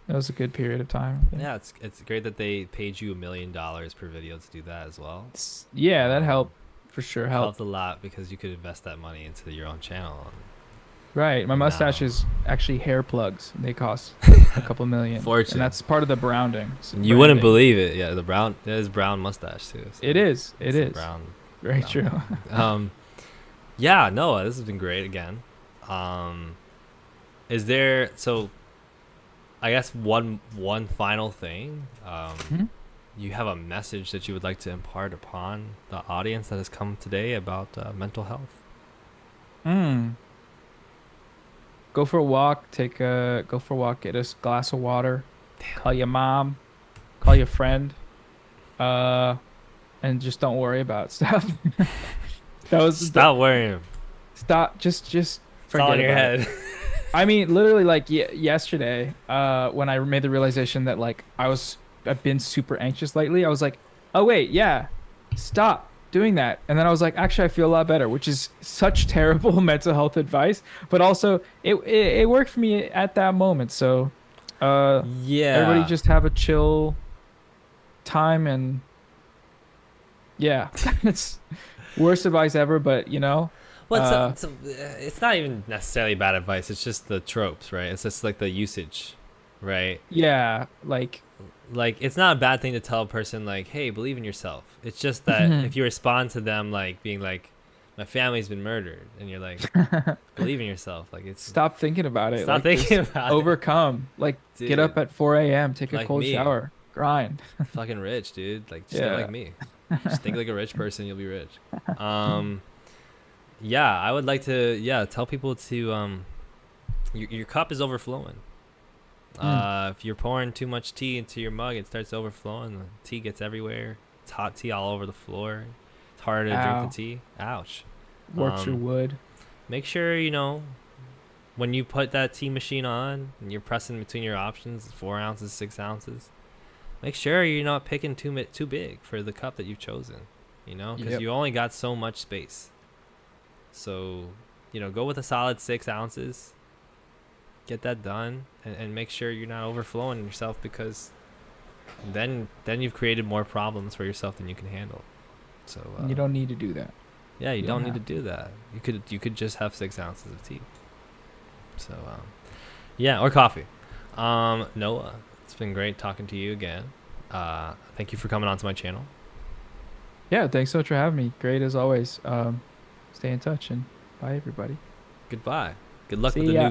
it was a good period of time. I think. Yeah, it's great that they paid you $1 million per video to do that as well. Yeah, that Um, helped for sure. helped Helped. a lot because you could invest that money into your own channel. Right. My And mustache now, is actually hair plugs. They cost a couple million. And fortune. that's part of the branding. You wouldn't Branding. believe it. Yeah, the brown that is brown mustache too. So It is. It it's a is. Very brown true. one. Yeah, Noah, this has been great again. Um, is there so? I guess one final thing. Mhm. You have a message that you would like to impart upon the audience that has come today about mental health. Mm. Go for a walk. Go for a walk. Get a glass of water. Call your mom. Call your friend. Uh, and just don't worry about stuff. That was the, Stop worrying. stop. Just It's all forget in your about it. head. I mean, literally, like yesterday, when I made the realization that like I've been super anxious lately. I was like, oh wait, yeah, stop doing that. And then I was like, actually, I feel a lot better, which is such terrible mental health advice, but also it worked for me at that moment. So, everybody Yeah. just have a chill time, and yeah, it's worst advice ever, but Well, uh, it's not even necessarily bad advice. It's just the tropes, right? It's just like the usage, right? yeah, like. Like it's not a bad thing to tell a person like, "Hey, believe in yourself." It's just that if you respond to them like being like, "My family's been murdered," and you're like, "Believe in yourself." Like it's Stop thinking about it. stop Like just thinking about it, overcome. Like get dude. up at 4 a.m., take a Like cold me, shower, grind. fucking rich, dude. Like just think Yeah. like me. Just think like a rich person, you'll be rich. Um, yeah, I would like to tell people to your cup is overflowing. Mm. If you're pouring too much tea into your mug, it starts overflowing. The tea gets everywhere. It's hot tea all over the floor. It's It's harder to drink the Ow. tea. Ouch. Warps your Um, wood. make sure when you put that tea machine on and you're pressing between your options, 4 ounces, 6 ounces. Make sure you're not picking too big for the cup that you've chosen. Because Yep. you only got so much space. So, go with a solid 6 ounces. Get that done, and make sure you're not overflowing yourself, because then you've created more problems for yourself than you can handle. So You don't need to do that. yeah, you You don't don't need to have. do that. You could just have 6 ounces of tea. So yeah, or coffee. Noah, it's been great talking to you again. Thank you for coming onto my channel. Yeah, thanks so much for having me. Great as always. Stay in touch and bye everybody. Goodbye. Good luck with See the ya. new